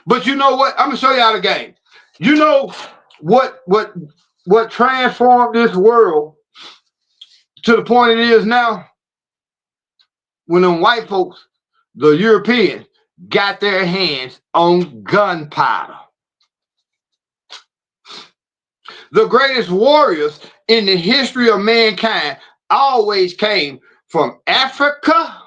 But you know what? I'm gonna show y'all the game. You know what transformed this world to the point it is now? When them white folks, the Europeans, got their hands on gunpowder. The greatest warriors in the history of mankind always came from Africa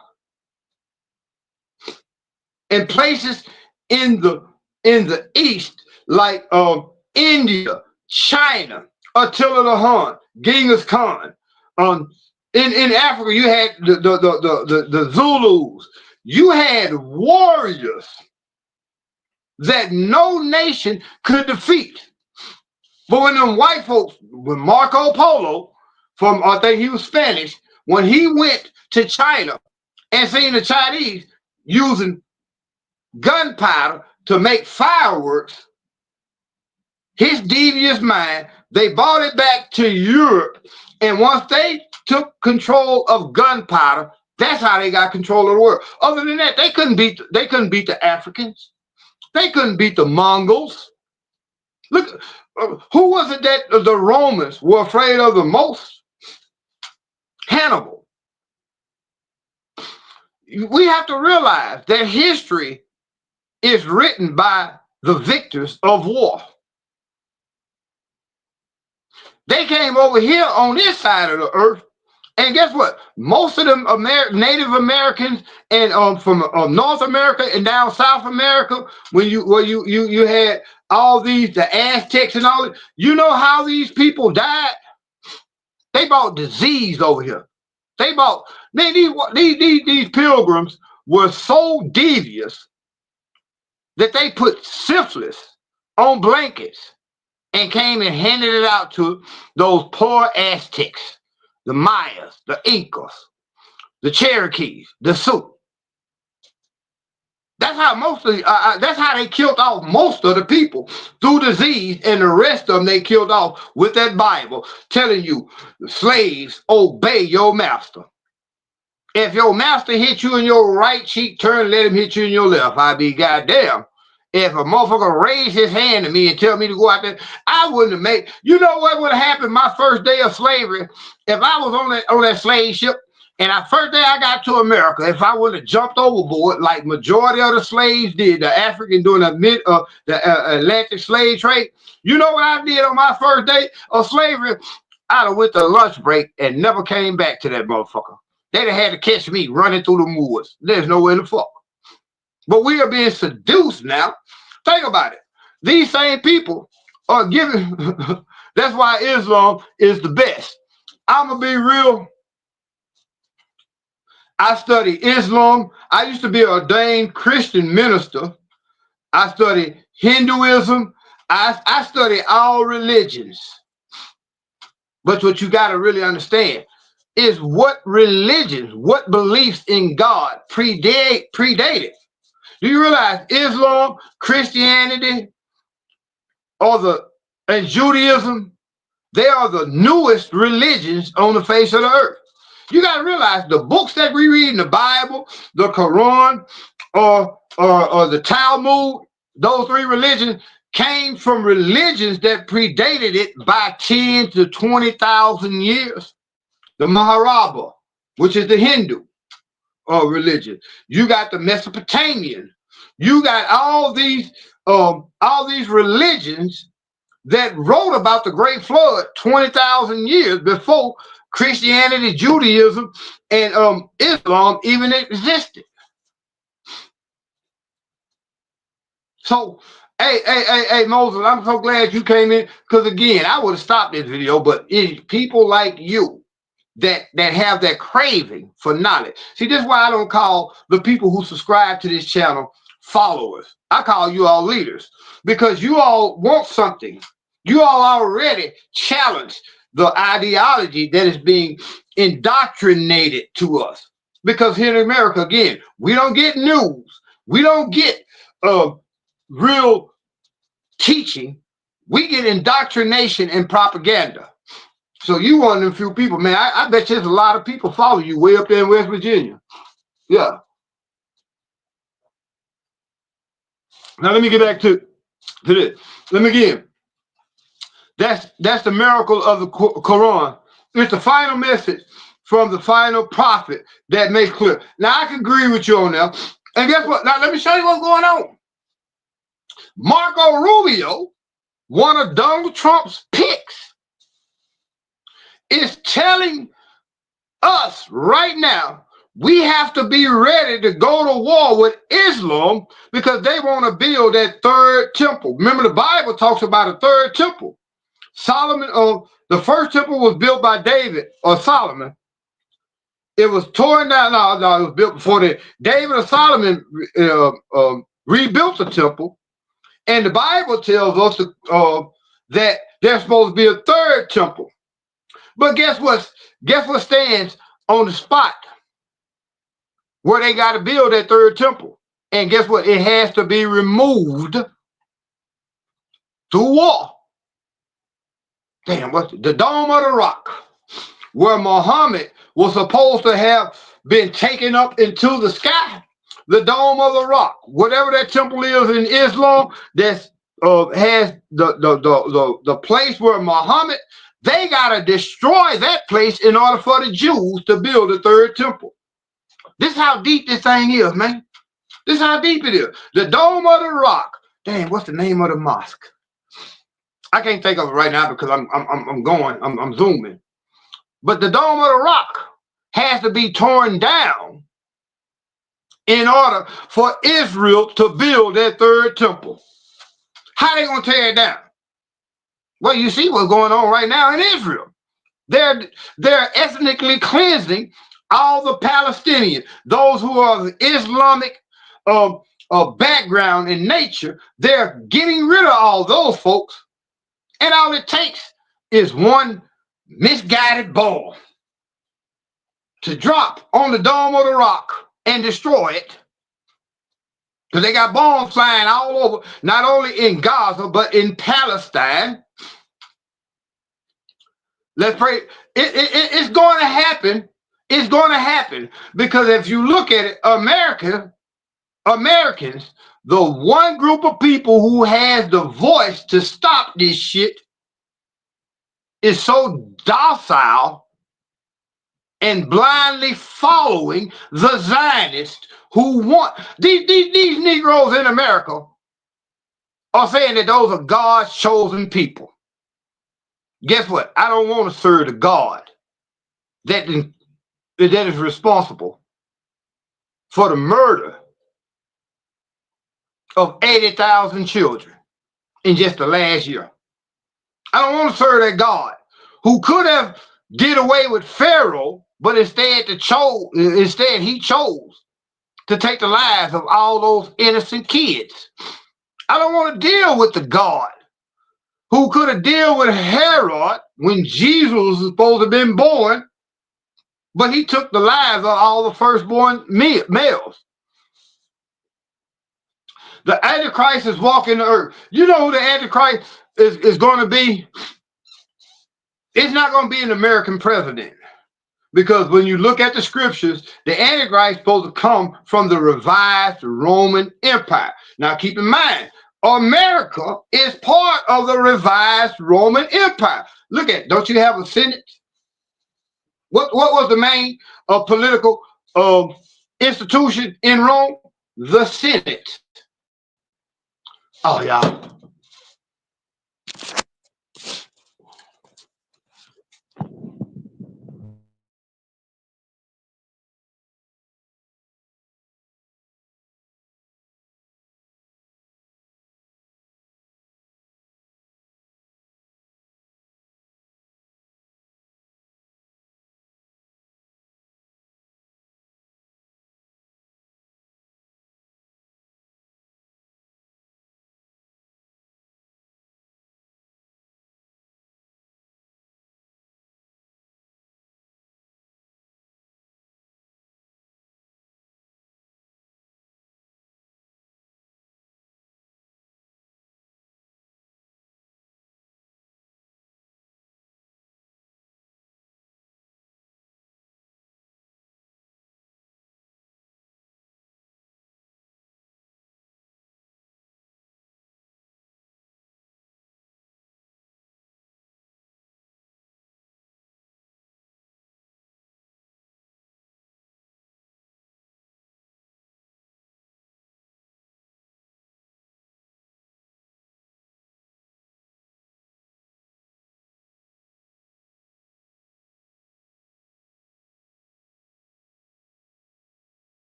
and places in the east, like India, China, Attila the Hun, Genghis Khan. In Africa, you had the Zulus. You had warriors that no nation could defeat. But when them white folks, when Marco Polo, from I think he was Spanish, when he went to China and seen the Chinese using gunpowder to make fireworks, his devious mind, they brought it back to Europe. And once they took control of gunpowder, that's how they got control of the world. Other than that, they couldn't beat the Africans. They couldn't beat the Mongols. Look, who was it that the Romans were afraid of the most? Hannibal. We have to realize that history is written by the victors of war. They came over here on this side of the earth, and guess what? Most of them Native Americans and from North America and down South America, when you had all these, the Aztecs and all that, you know how these people died? They brought disease over here. They brought these pilgrims were so devious that they put syphilis on blankets and came and handed it out to those poor Aztecs, the Mayas, the Incas, the Cherokees, the Sioux. That's how that's how they killed off most of the people through disease, and the rest of them they killed off with that Bible telling you, slaves, obey your master. If your master hit you in your right cheek, turn, let him hit you in your left. I be goddamn. If a motherfucker raised his hand to me and tell me to go out there, I wouldn't have made. You know what would have happened my first day of slavery? If I was on that slave ship, and the first day I got to America, if I would have jumped overboard like majority of the slaves did, the African during the Atlantic slave trade, you know what I did on my first day of slavery? I'd have went to lunch break and never came back to that motherfucker. They'd have had to catch me running through the woods. There's nowhere to fuck. But we are being seduced now. Think about it. These same people are giving. That's why Islam is the best. I'm going to be real. I study Islam. I used to be an ordained Christian minister. I study Hinduism. I study all religions. But what you got to really understand is what religions, what beliefs in God predated. Do you realize Islam, Christianity, and Judaism, they are the newest religions on the face of the earth. You got to realize the books that we read in the Bible, the Quran, or the Talmud, those three religions came from religions that predated it by 10 to 20,000 years. The Maharabha, which is the Hindu religion. You got the Mesopotamian. You got all these religions that wrote about the Great Flood 20,000 years before Christianity, Judaism, and Islam even existed. So, hey, Moses, I'm so glad you came in, because again, I would have stopped this video, but it's people like you that have that craving for knowledge. See, this is why I don't call the people who subscribe to this channel followers. I call you all leaders because you all want something. You all already challenge the ideology that is being indoctrinated to us. Because here in America, again, we don't get news. We don't get real teaching. We get indoctrination and propaganda. So you one of them few people, man. I bet you there's a lot of people follow you way up there in West Virginia. Yeah. Now let me get back to this. Let me again. That's the miracle of the Quran. It's the final message from the final prophet that makes clear. Now I can agree with you on that. And guess what? Now let me show you what's going on. Marco Rubio, one of Donald Trump's picks, is telling us right now we have to be ready to go to war with Islam because they want to build that third temple. Remember, the Bible talks about a third temple. Solomon, the first temple was built by David or Solomon. It was torn down. No, it was built before that. David or Solomon rebuilt the temple, and the Bible tells us that there's supposed to be a third temple. But guess what? Guess what stands on the spot where they got to build that third temple? And guess what? It has to be removed through war. Damn, what's the Dome of the Rock, where Muhammad was supposed to have been taken up into the sky. The Dome of the Rock, whatever that temple is in Islam, that has the place where Muhammad, they got to destroy that place in order for the Jews to build a third temple. This is how deep this thing is, man. This is how deep it is. The Dome of the Rock. Damn, what's the name of the mosque? I can't think of it right now because I'm zooming. But the Dome of the Rock has to be torn down in order for Israel to build their third temple. How are they going to tear it down? Well, you see what's going on right now in Israel. They're ethnically cleansing all the Palestinians, those who are of Islamic background in nature. They're getting rid of all those folks, and all it takes is one misguided ball to drop on the Dome of the Rock and destroy it. Because they got bombs flying all over, not only in Gaza, but in Palestine. Let's pray. It's going to happen. It's going to happen. Because if you look at it, Americans, the one group of people who has the voice to stop this shit is so docile and blindly following the Zionists who want these Negroes in America are saying that those are God's chosen people. Guess what? I don't want to serve the God that is responsible for the murder of 80,000 children in just the last year. I don't want to serve that God who could have did away with Pharaoh, but instead he chose to take the lives of all those innocent kids. I don't want to deal with the God who could have dealt with Herod when Jesus was supposed to have been born, but he took the lives of all the firstborn males. The Antichrist is walking the earth. You know who the Antichrist is going to be? It's not going to be an American president. Because when you look at the scriptures, the Antichrist is supposed to come from the revived Roman Empire. Now keep in mind, America is part of the revived Roman Empire. Look at, don't you have a Senate? What was the main political institution in Rome? The Senate. Oh, yeah.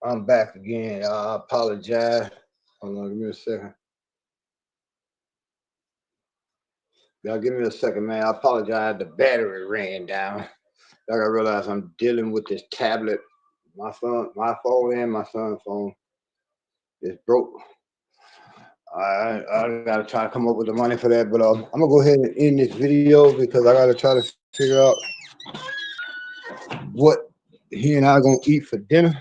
I'm back again. I apologize. Hold on, give me a second. Y'all give me a second, man. I apologize. The battery ran down. Like I realized I'm dealing with this tablet. My phone and my son's phone is broke. I gotta try to come up with the money for that, but I'm gonna go ahead and end this video because I gotta try to figure out what he and I are gonna eat for dinner.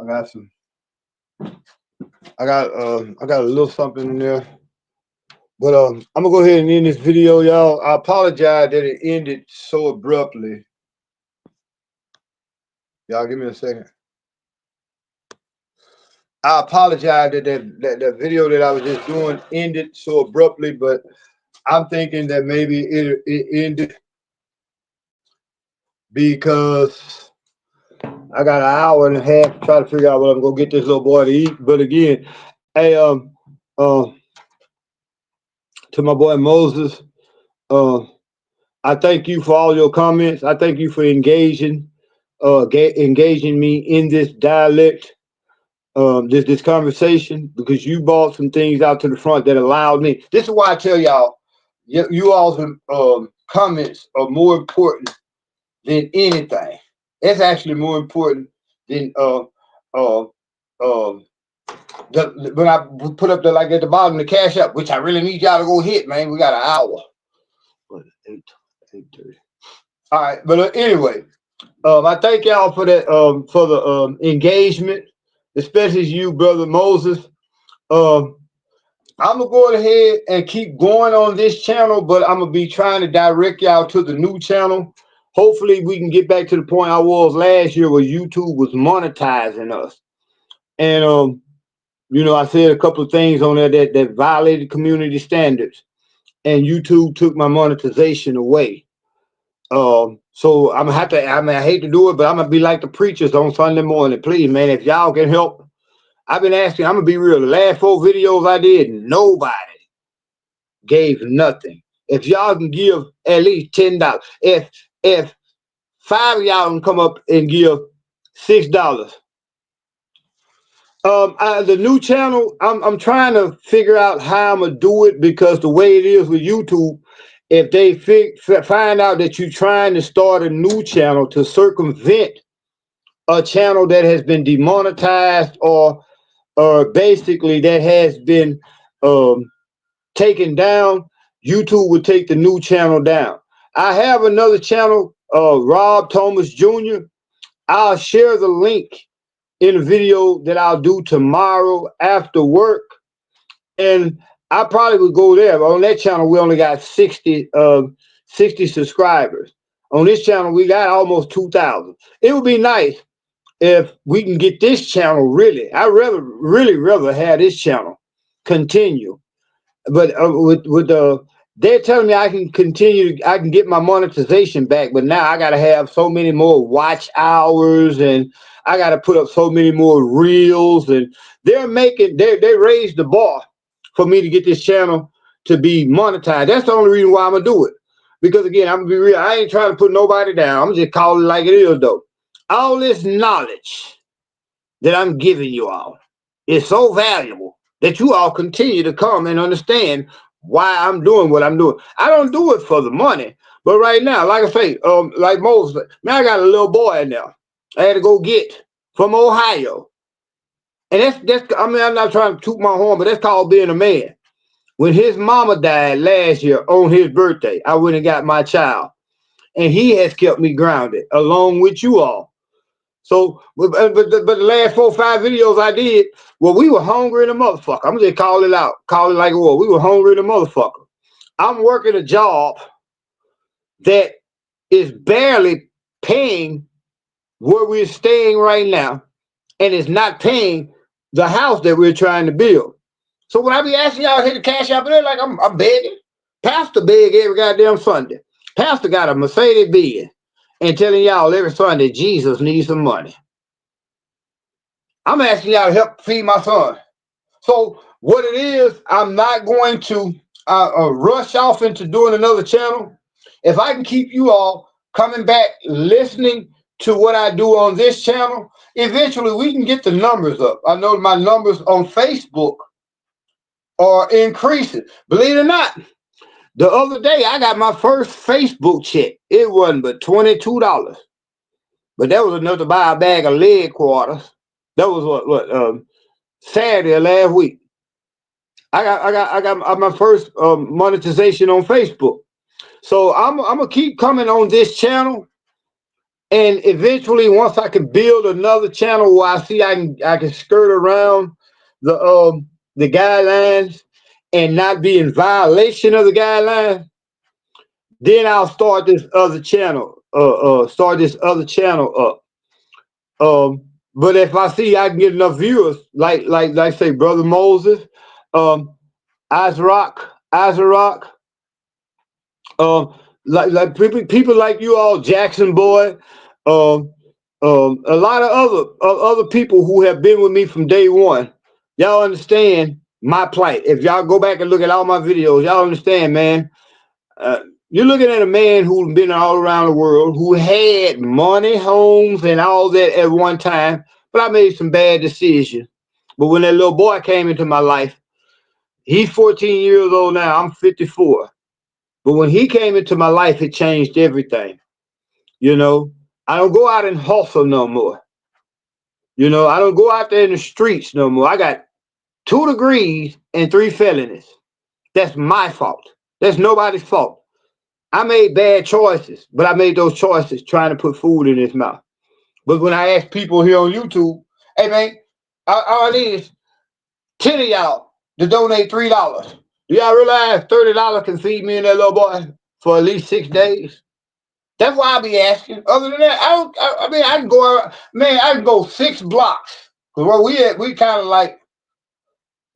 I got some. I got a little something in there. But I'm gonna go ahead and end this video, y'all. I apologize that it ended so abruptly. Y'all give me a second. I apologize that video that I was just doing ended so abruptly, but I'm thinking that maybe it ended because I got an hour and a half to try to figure out what I'm gonna get this little boy to eat. But again, hey, to my boy Moses, I thank you for all your comments. I thank you for engaging me in this dialect, this conversation, because you brought some things out to the front that allowed me. This is why I tell y'all, you all's comments are more important than anything. It's actually more important than uh, when I put up the like at the bottom the cash up, which I really need y'all to go hit, man. We got an hour. What, 8:30. All right, but anyway, I thank y'all for that, for the engagement, especially you, brother Moses. I'm gonna go ahead and keep going on this channel, but I'm gonna be trying to direct y'all to the new channel. Hopefully, we can get back to the point I was last year, where YouTube was monetizing us. And I said a couple of things on there that violated community standards, and YouTube took my monetization away. So I'm gonna have to. I mean, I hate to do it, but I'm gonna be like the preachers on Sunday morning. Please, man, if y'all can help, I've been asking. I'm gonna be real. The last 4 videos I did, nobody gave nothing. If y'all can give at least $10, if 5 of y'all can come up and give $6. The new channel, I'm trying to figure out how I'm gonna do it, because the way it is with YouTube, if they find out that you're trying to start a new channel to circumvent a channel that has been demonetized, or basically that has been taken down, YouTube would take the new channel down. I have another channel, Rob Thomas Jr. I'll share the link in a video that I'll do tomorrow after work, and I probably would go there. But on that channel, we only got 60 subscribers. On this channel, we got almost 2,000. It would be nice if we can get this channel really. I really rather have this channel continue, but with they're telling me I can continue, I can get my monetization back, but now I got to have so many more watch hours, and I got to put up so many more reels, and they raised the bar for me to get this channel to be monetized. That's the only reason why I'm gonna do it, because again, I'm gonna be real. I ain't trying to put nobody down. I'm just calling it like it is, though. All this knowledge that I'm giving you all is so valuable that you all continue to come and understand why I'm doing what I'm doing. I don't do it for the money, but right now, like I say, like Moses, man, I got a little boy in there I had to go get from Ohio. And that's I mean, I'm not trying to toot my horn, but that's called being a man. When his mama died last year on his birthday, I went and got my child. And he has kept me grounded along with you all. So, but the last 4 or 5 videos I did, well, we were hungry in a motherfucker. I'm just call it out, call it like it was. We were hungry in a motherfucker. I'm working a job that is barely paying where we're staying right now, and it's not paying the house that we're trying to build. So when I be asking y'all to hit the cash out there, like I'm begging. Pastor beg every goddamn Sunday. Pastor got a Mercedes Benz and telling y'all every Sunday Jesus needs some money. I'm asking y'all to help feed my son. So what it is, I'm not going to rush off into doing another channel. If I can keep you all coming back, listening to what I do on this channel, eventually we can get the numbers up. I know my numbers on Facebook are increasing. Believe it or not, the other day I got my first Facebook check. It wasn't but $22. But that was enough to buy a bag of leg quarters. That was what Saturday of last week. I got my first monetization on Facebook. So I'm gonna keep coming on this channel, and eventually, once I can build another channel where I see I can skirt around the guidelines and not be in violation of the guidelines, then I'll start this other channel. Start this other channel up. But if I see I can get enough viewers, like say Brother Moses, um, Azrock, um, like people like you all, Jackson Boy, um, a lot of other people who have been with me from day one. Y'all understand my plight. If y'all go back and look at all my videos, y'all understand, man. Uh, you're looking at a man who's been all around the world, who had money, homes, and all that at one time. But I made some bad decisions. But when that little boy came into my life, he's 14 years old now. I'm 54. But when he came into my life, it changed everything. You know, I don't go out and hustle no more. You know, I don't go out there in the streets no more. I got 2 degrees and 3 felonies. That's my fault. That's nobody's fault. I made bad choices, but I made those choices trying to put food in his mouth. But when I ask people here on YouTube, hey man, all I need is 10 of y'all to donate $3. Do y'all realize $30 can feed me and that little boy for at least 6 days? That's why I be asking. Other than that, I mean, I can go out, man, I can go 6 blocks. Cause where we at, we kind of like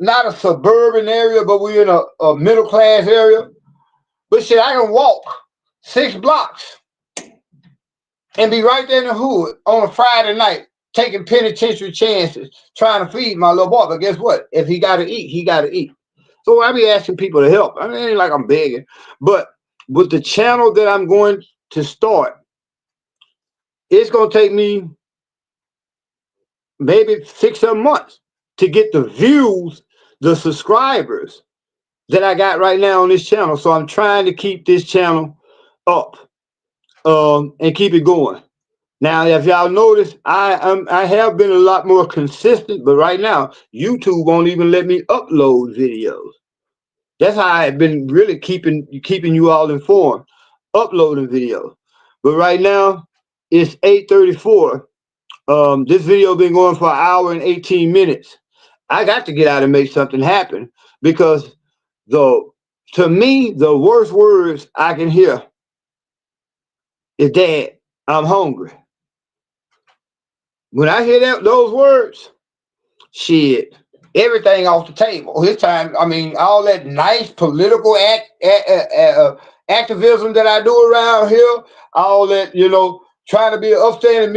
not a suburban area, but we in a middle class area. But shit, I can walk 6 blocks and be right there in the hood on a Friday night, taking penitentiary chances, trying to feed my little boy. But guess what? If he got to eat, he got to eat. So I be asking people to help. I mean, it ain't like I'm begging. But with the channel that I'm going to start, it's going to take me maybe 6 or 7 months to get the views, the subscribers that I got right now on this channel. So I'm trying to keep this channel up and keep it going. Now, if y'all notice, I have been a lot more consistent, but right now, YouTube won't even let me upload videos. That's how I've been really keeping you all informed, uploading videos. But right now, it's 8:34. This video been going for 1 hour and 18 minutes. I got to get out and make something happen because to me, the worst words I can hear is, Dad, I'm hungry. When I hear those words, shit, everything off the table. This time, I mean, all that nice political activism that I do around here, all that, you know, trying to be an upstanding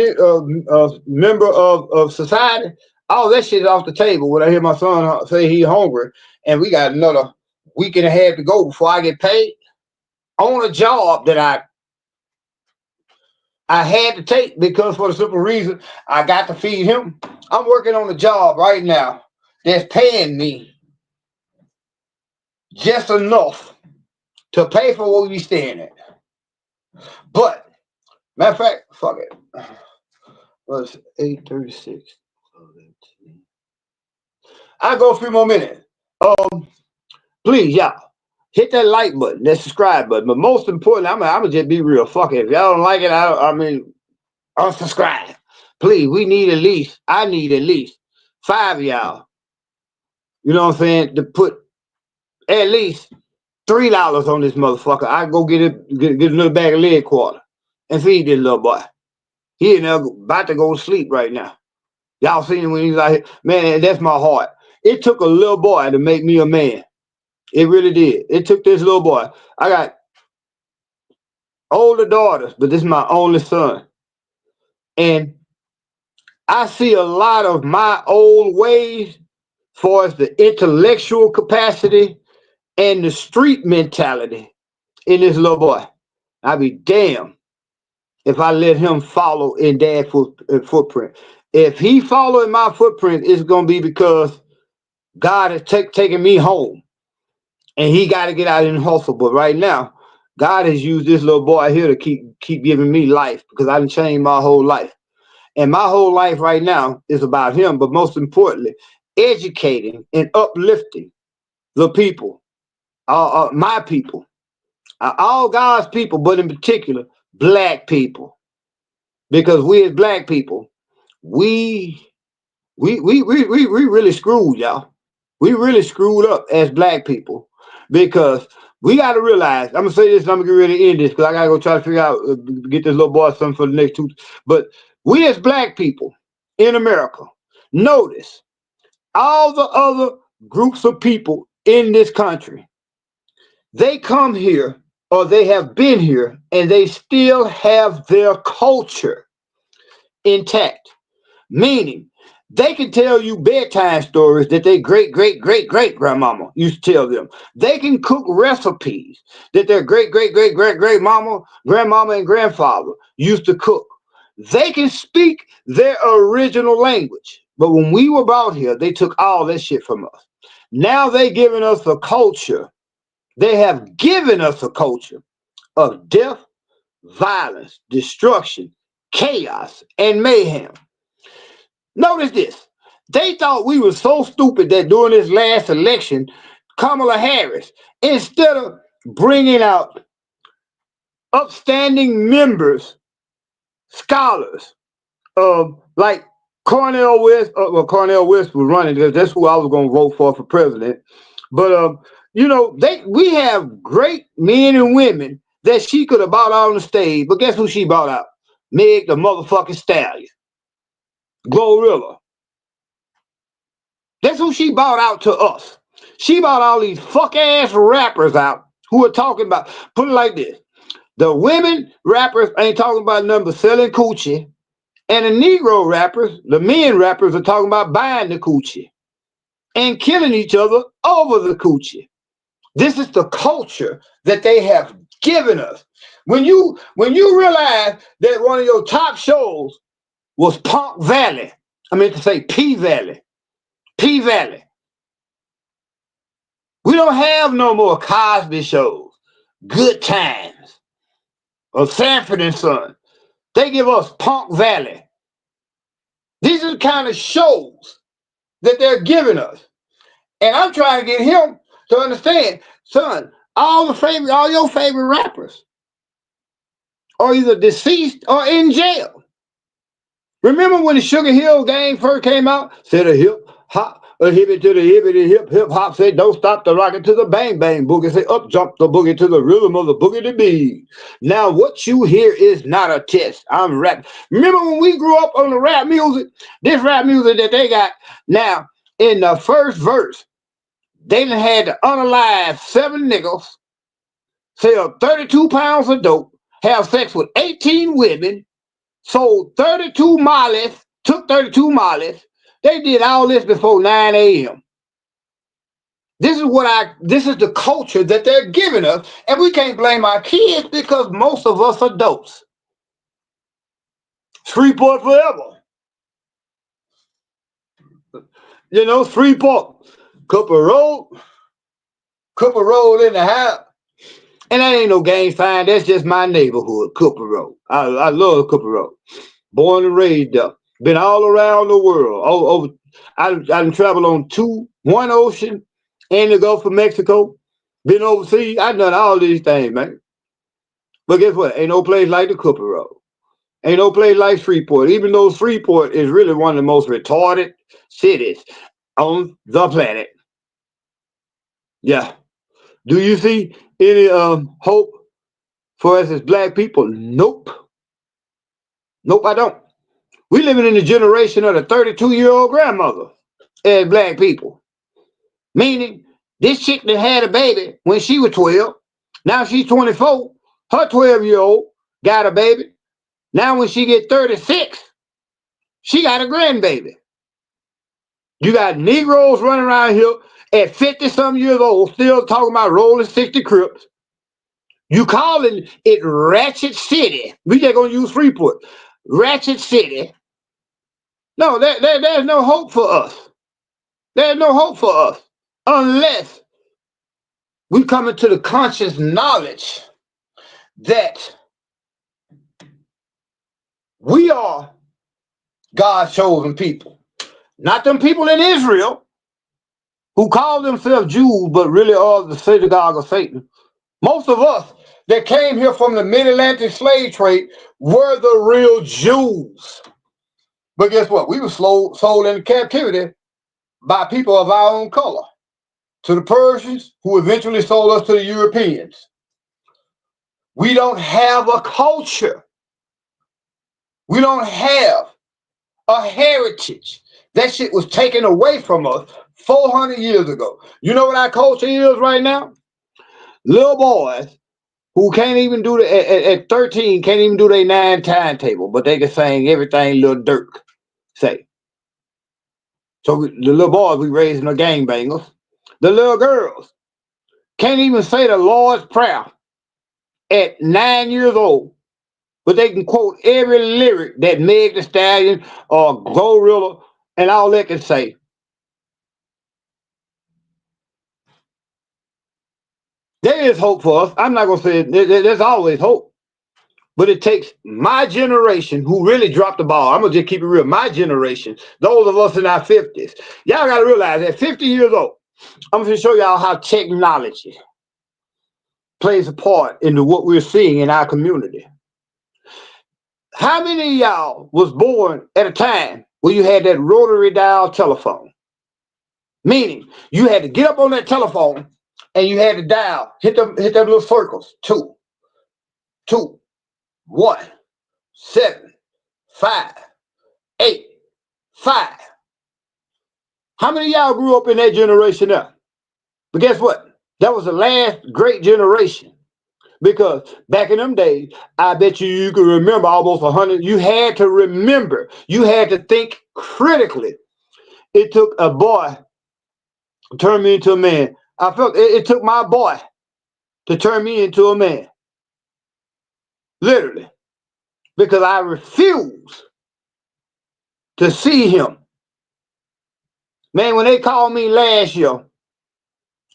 member of society, all that shit is off the table when I hear my son say he's hungry and we got another week and a half to go before I get paid on a job that I had to take because for the simple reason I got to feed him. I'm working on a job right now that's paying me just enough to pay for what we staying at. But matter of fact, fuck it. Well, it's 8:36. I go a few more minutes. Please, y'all, hit that like button, that subscribe button. But most important, I'm gonna just be real. Fuck it. If y'all don't like it, I mean, unsubscribe. Please, I need at least 5 of y'all. You know what I'm saying? To put at least $3 on this motherfucker. I go get another bag of leg quarter and feed this little boy. He in there about to go to sleep right now. Y'all seen him when he's like, man, that's my heart. It took a little boy to make me a man. It really did. It took this little boy. I got older daughters, but this is my only son. And I see a lot of my old ways as far as the intellectual capacity and the street mentality in this little boy. I'd be damned if I let him follow in Dad's footprint. If he following my footprint, it's gonna be because God is taking me home, and he got to get out and hustle. But right now, God has used this little boy here to keep giving me life because I've changed my whole life, and my whole life right now is about him. But most importantly, educating and uplifting the people, my people, all God's people, but in particular, black people, because we as black people, we we really screwed, y'all. We really screwed up as black people because we got to realize. I'm gonna say this, and I'm gonna get ready to end this because I gotta go try to figure out get this little boy something for the next two. But we as black people in America, notice all the other groups of people in this country. They come here or they have been here and they still have their culture intact. Meaning, they can tell you bedtime stories that their great grandmama used to tell them. They can cook recipes that their great grandmama, and grandfather used to cook. They can speak their original language. But when we were brought here, they took all that shit from us. Now they giving us a culture. They have given us a culture of death, violence, destruction, chaos, and mayhem. Notice this. They thought we were so stupid that during this last election, Kamala Harris, instead of bringing out upstanding members, scholars, like Cornel West, well, Cornel West was running because that's who I was going to vote for president. But we have great men and women that she could have brought out on the stage. But guess who she brought out? Meg the motherfucking Stallion, Glorilla. That's who she bought out to us. She bought all these fuck ass rappers out who are talking about, put it like this. The women rappers ain't talking about nothing but selling coochie. And the Negro rappers, the men rappers are talking about buying the coochie and killing each other over the coochie. This is the culture that they have given us. When you realize that one of your top shows was Punk Valley, I meant to say P Valley. P Valley. We don't have no more Cosby shows, Good Times, or Sanford and Son. They give us Punk Valley. These are the kind of shows that they're giving us. And I'm trying to get him to understand, son, all your favorite rappers are either deceased or in jail. Remember when the Sugar Hill Gang first came out? Said a hip hop, a hippie to the hippie, hip hop. Said don't stop the rocket to the bang bang boogie. Say up jump the boogie to the rhythm of the boogie to beat. Now what you hear is not a test. I'm rap. Remember when we grew up on the rap music? This rap music that they got now in the first verse, they done had to unalive 7 niggas, sell 32 pounds of dope, have sex with 18 women, sold 32 mollies, took 32 mollies. They did all this before 9 a.m. This is the culture that they're giving us, and we can't blame our kids because most of us are dopes. Freeport forever. You know, Freeport. Cooper Road in the house. And that ain't no gang sign. That's just my neighborhood, Cooper Road. I love Cooper Road. Born and raised up. Been all around the world. I done traveled on one ocean and the Gulf of Mexico. Been overseas. I done all these things, man. But guess what? Ain't no place like the Cooper Road. Ain't no place like Freeport. Even though Freeport is really one of the most retarded cities on the planet. Yeah. Do you see any hope for us as black people? Nope. Nope, I don't. We living in the generation of the 32-year-old grandmother as black people. Meaning, this chick that had a baby when she was 12, now she's 24. Her 12-year-old got a baby. Now when she get 36, she got a grandbaby. You got Negroes running around here at 50-some years old, still talking about rolling 60 Crips. You calling it Ratchet City. We just gonna use Freeport. Ratchet City. No, there's no hope for us. There's no hope for us unless we come into the conscious knowledge that we are God's chosen people. Not them people in Israel who call themselves Jews, but really are the synagogue of Satan. Most of us that came here from the mid-Atlantic slave trade were the real Jews. But guess what? We were sold into captivity by people of our own color to the Persians, who eventually sold us to the Europeans. We don't have a culture. We don't have a heritage. That shit was taken away from us 400 years ago. You know what our culture is right now? Little boys who can't even do at 13 can't even do their 9 timetable, but they can sing everything Lil Durk say. So the little boys we raising are gangbangers. The little girls can't even say the Lord's Prayer at 9 years old, but they can quote every lyric that Meg the Stallion or Glorilla and all they can say. There is hope for us. I'm not gonna say there's always hope, but it takes my generation who really dropped the ball. I'm gonna just keep it real. My generation, those of us in our 50s, y'all gotta realize at 50 years old, I'm gonna show y'all how technology plays a part into what we're seeing in our community. How many of y'all was born at a time where you had that rotary dial telephone? Meaning you had to get up on that telephone and you had to dial, hit them little circles. 2, 2, 1, 7, 5, 8, 5. How many of y'all grew up in that generation there? But guess what? That was the last great generation. Because back in them days, I bet you can remember almost 100. You had to remember. You had to think critically. It took a boy to turn me into a man. I felt it took my boy to turn me into a man. Literally. Because I refuse to see him. Man, when they called me last year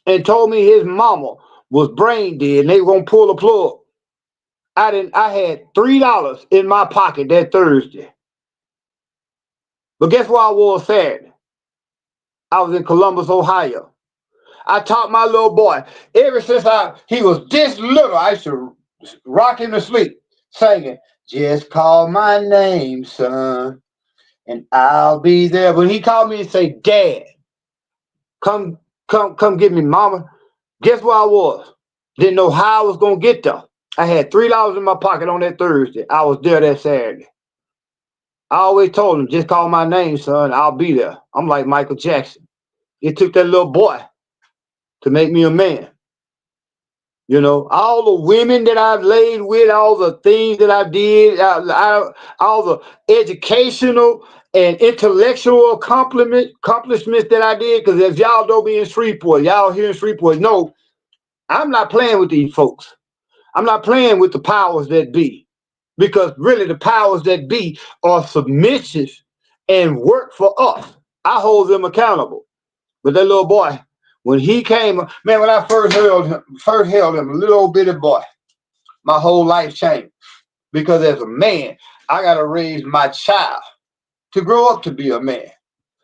and told me his mama was brain dead and they were gonna pull the plug, I had $3 in my pocket that Thursday. But guess what I was Saturday? I was in Columbus, Ohio. I taught my little boy ever since he was this little. I used to rock him to sleep, singing, "Just call my name, son, and I'll be there." When he called me and say, "Dad, come get me, mama," guess where I was? Didn't know how I was gonna get there. I had $3 in my pocket on that Thursday. I was there that Saturday. I always told him, "Just call my name, son. I'll be there." I'm like Michael Jackson. It took that little boy to make me a man. You know, all the women that I've laid with, all the things that I did, all the educational and intellectual accomplishments that I did. Because if y'all don't be in Shreveport, y'all here in Shreveport, no, I'm not playing with these folks. I'm not playing with the powers that be. Because really, the powers that be are submissive and work for us. I hold them accountable. But that little boy, when he came, man, when I first held him, a little old bitty boy, my whole life changed. Because as a man, I got to raise my child to grow up to be a man.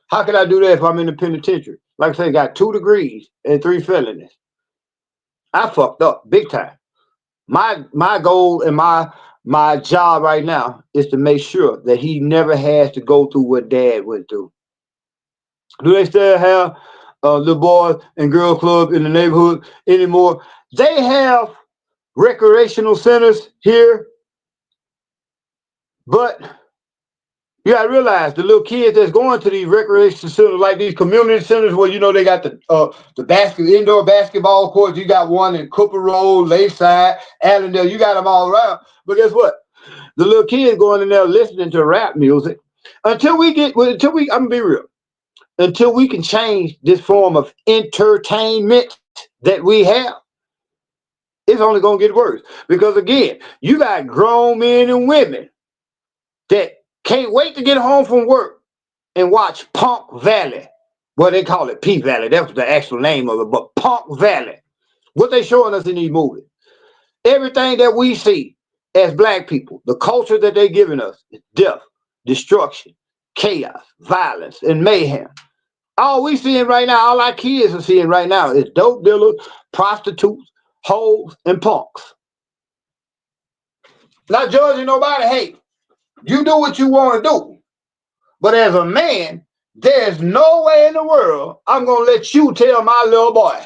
How can I do that if I'm in the penitentiary? Like I say, got 2 degrees and 3 felonies. I fucked up big time. My goal and my job right now is to make sure that he never has to go through what dad went through. Do they still have the boys and girl club in the neighborhood anymore? They have recreational centers here, but you gotta realize the little kids that's going to these recreation centers, like these community centers, where you know they got the indoor basketball courts. You got one in Cooper Road, Lakeside, Allendale. You got them all around. But guess what? The little kids going in there listening to rap music until I'm gonna be real. Until we can change this form of entertainment that we have, it's only going to get worse. Because again, you got grown men and women that can't wait to get home from work and watch Punk Valley. Well, they call it P Valley. That's the actual name of it. But Punk Valley, what they showing us in these movies, everything that we see as black people, the culture that they giving us is death, destruction, chaos, violence, and mayhem. All we seeing right now, all our kids are seeing right now is dope dealers, prostitutes, hoes, and punks. Not judging nobody. Hey, you do what you want to do. But as a man, there's no way in the world I'm going to let you tell my little boy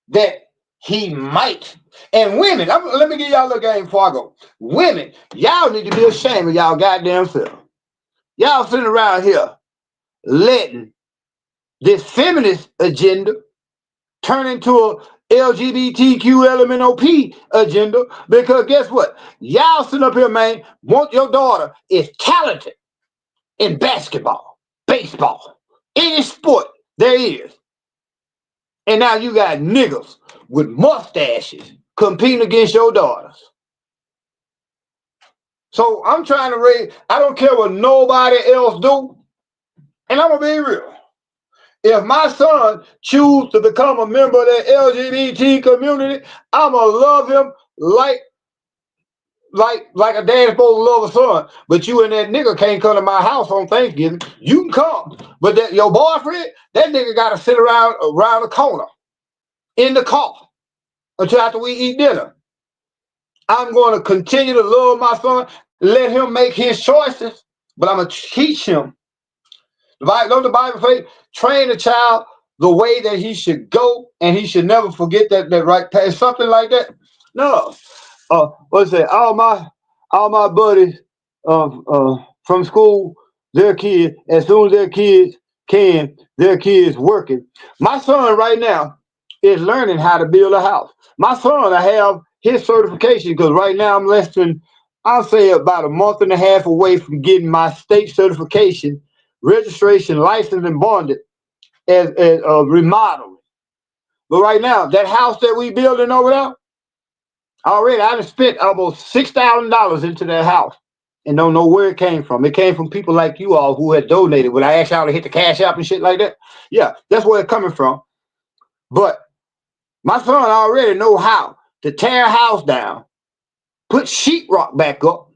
that he might. And women, let me give y'all a little game before I go. Women, y'all need to be ashamed of y'all goddamn self. Y'all sitting around here letting this feminist agenda turn into a LGBTQ LMNOP agenda, because guess what? Y'all sitting up here, man, want your daughter is talented in basketball, baseball, any sport there is. And now you got niggas with mustaches competing against your daughters. So I'm trying to raise, I don't care what nobody else do. And I'm going to be real. If my son choose to become a member of the LGBT community, I'm going to love him like a dad's supposed to love a son. But you and that nigga can't come to my house on Thanksgiving. You can come. But that your boyfriend, that nigga got to sit around the corner in the car until after we eat dinner. I'm going to continue to love my son, let him make his choices, but I'm going to teach him. Don't the Bible say, train a child the way that he should go, and he should never forget that right path, something like that? No. What's that? All my buddies from school, their kids, as soon as their kids can, their kids working. My son right now is learning how to build a house. My son, I have his certification because right now I'm less than, I'll say about a month and a half away from getting my state certification, registration, license, and bonded as remodeling. But right now, that house that we building over there, already I done spent almost $6,000 into that house and don't know where it came from. It came from people like you all who had donated. When I asked y'all to hit the cash app and shit like that, yeah, that's where it's coming from. But my son already know how to tear a house down, put sheetrock back up.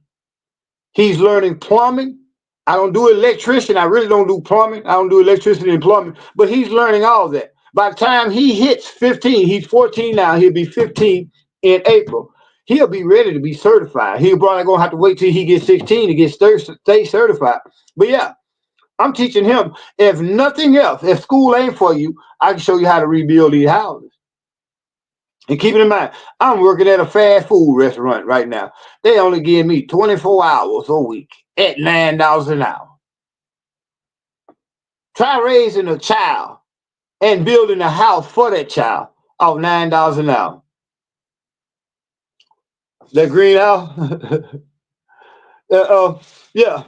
He's learning plumbing. I don't do electrician. I really don't do plumbing. I don't do electricity and plumbing, but he's learning all that. By the time he hits 15, he's 14 now, he'll be 15 in April. He'll be ready to be certified. He'll probably gonna have to wait till he gets 16 to get state certified. But yeah, I'm teaching him, if nothing else, if school ain't for you, I can show you how to rebuild these houses. And keep it in mind, I'm working at a fast food restaurant right now. They only give me 24 hours a week at $9 an hour. Try raising a child and building a house for that child off $9 an hour. That greenhouse? Yeah.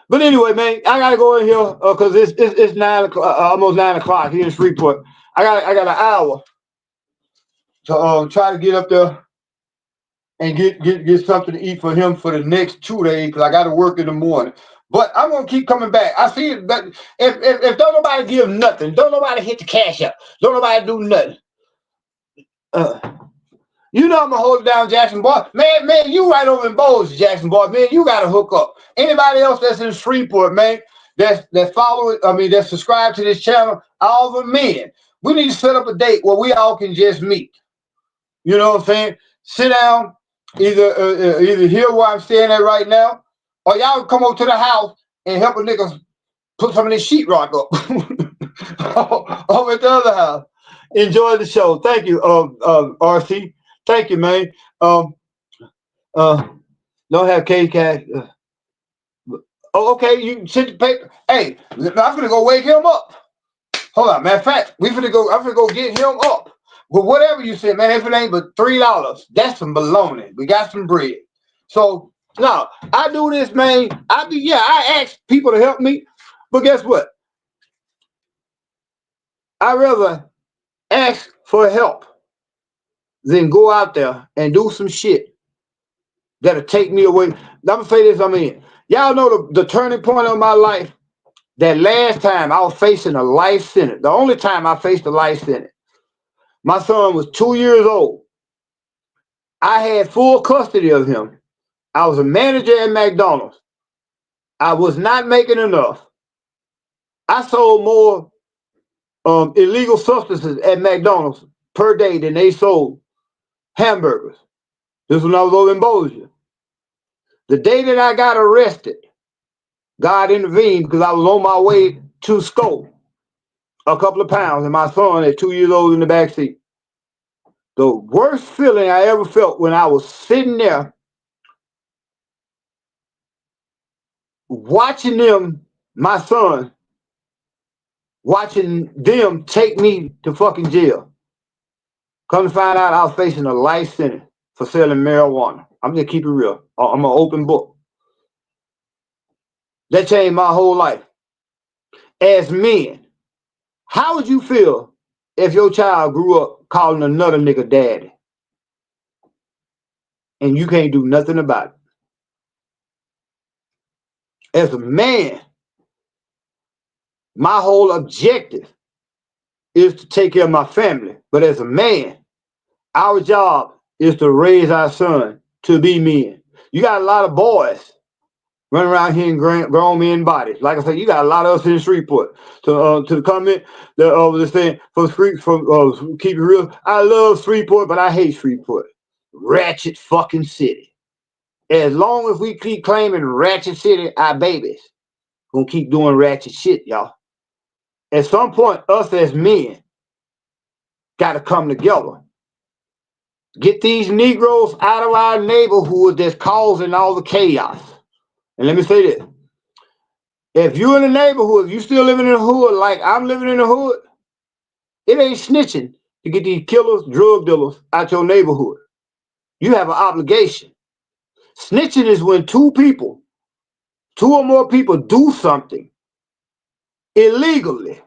But anyway, man, I gotta go in here because it's 9 o'clock, almost 9 o'clock here in Shreveport. I got an hour to try to get up there and get something to eat for him for the next 2 days because I got to work in the morning. But I'm gonna keep coming back. I see it, but if don't nobody give nothing, don't nobody hit the cash up, don't nobody do nothing. You know I'm gonna hold it down, Jackson boy. Man, you right over in Bowles, Jackson boy. Man, you gotta hook up. Anybody else that's in Shreveport, man, that's following, that's subscribed to this channel, all the men. We need to set up a date where we all can just meet. You know what I'm saying? Sit down, either here where I'm staying at right now, or y'all come over to the house and help a nigga put some of this sheetrock up over at the other house. Enjoy the show. Thank you, RC. Thank you, man. Don't have K-Cash. Okay, you can send the paper. Hey, I'm gonna go wake him up. Hold on, matter of fact, I'm gonna go get him up. Well, whatever you said, man, if it ain't but $3, that's some baloney. We got some bread. So no, I do this, man. I ask people to help me, but guess what? I'd rather ask for help than go out there and do some shit that'll take me away. I'm gonna say this, Y'all know the turning point of my life? That last time I was facing a life sentence. The only time I faced a life sentence. My son was 2 years old. I had full custody of him. I was a manager at McDonald's. I was not making enough. I sold more illegal substances at McDonald's per day than they sold hamburgers. This was when I was over in Bossier. The day that I got arrested, God intervened because I was on my way to school. A couple of pounds, and my son at 2 years old in the back seat. The worst feeling I ever felt when I was sitting there watching them, my son, watching them take me to fucking jail. Come to find out I was facing a life sentence for selling marijuana. I'm just keeping it real. I'm an open book. That changed my whole life. As men, how would you feel if your child grew up calling another nigga daddy and you can't do nothing about it? As a man, my whole objective is to take care of my family. But as a man, our job is to raise our son to be men. You got a lot of boys running around here in grown men bodies. Like I said, you got a lot of us in Shreveport. To the comment that was saying from keep it real. I love Shreveport, but I hate Shreveport. Ratchet fucking city. As long as we keep claiming ratchet city, our babies gonna keep doing ratchet shit, y'all. At some point, us as men got to come together. Get these Negroes out of our neighborhood that's causing all the chaos. And let me say this. If you're in the neighborhood, you still living in the hood like I'm living in the hood, it ain't snitching to get these killers, drug dealers out your neighborhood. You have an obligation. Snitching is when two or more people do something illegally,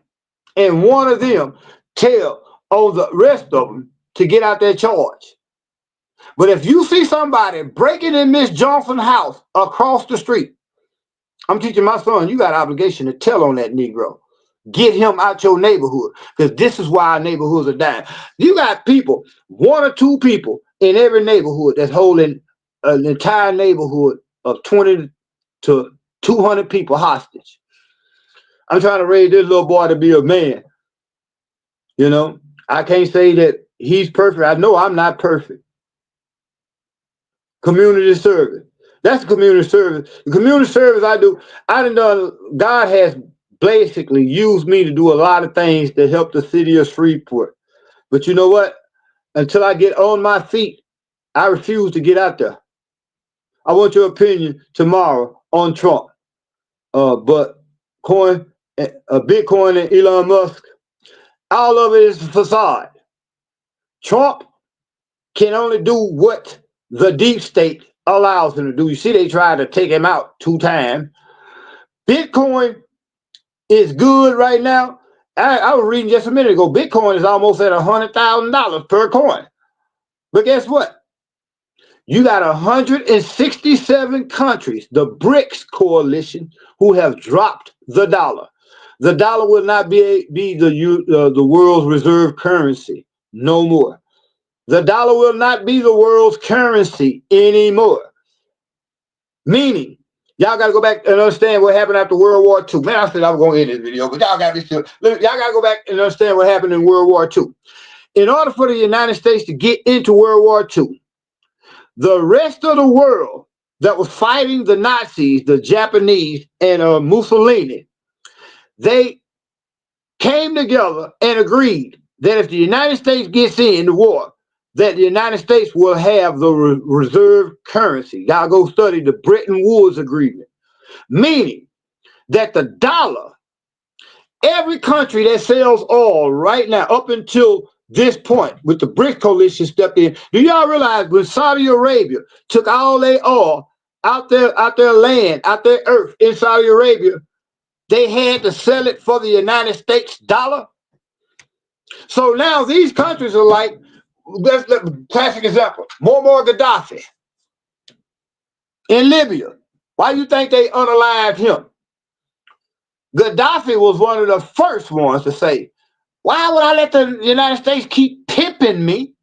and one of them tell on the rest of them to get out their charge. But if you see somebody breaking in Miss Johnson's house across the street, I'm teaching my son, you got an obligation to tell on that Negro. Get him out your neighborhood, because this is why our neighborhoods are dying. You got people, one or two people in every neighborhood that's holding an entire neighborhood of 20 to 200 people hostage. I'm trying to raise this little boy to be a man. You know, I can't say that he's perfect. I know I'm not perfect. Community service. That's community service. The community service I do, God has basically used me to do a lot of things to help the city of Shreveport. But you know what? Until I get on my feet, I refuse to get out there. I want your opinion tomorrow on Trump. But Bitcoin and Elon Musk, all of it is a facade. Trump can only do what the deep state allows him to do. You see, they tried to take him out 2 times. Bitcoin is good right now. I was reading just a minute ago. Bitcoin is almost at $100,000 per coin. But guess what? You got 167 countries, the BRICS coalition, who have dropped the dollar. The dollar will not be the world's reserve currency no more. The dollar will not be the world's currency anymore. Meaning, y'all got to go back and understand what happened after World War II. Man, I said I was going to end this video, but y'all got to go back and understand what happened in World War II. In order for the United States to get into World War II, the rest of the world that was fighting the Nazis, the Japanese, and Mussolini, they came together and agreed that if the United States gets in the war, that the United States will have the reserve currency. Y'all go study the Bretton Woods Agreement, meaning that the dollar, every country that sells oil right now, up until this point, with the BRICS coalition stepped in. Do y'all realize when Saudi Arabia took all their oil out their land, out their earth in Saudi Arabia, they had to sell it for the United States dollar? So now these countries are like, classic example, Muammar Gaddafi in Libya. Why do you think they unalived him? Gaddafi was one of the first ones to say, why would I let the United States keep pimping me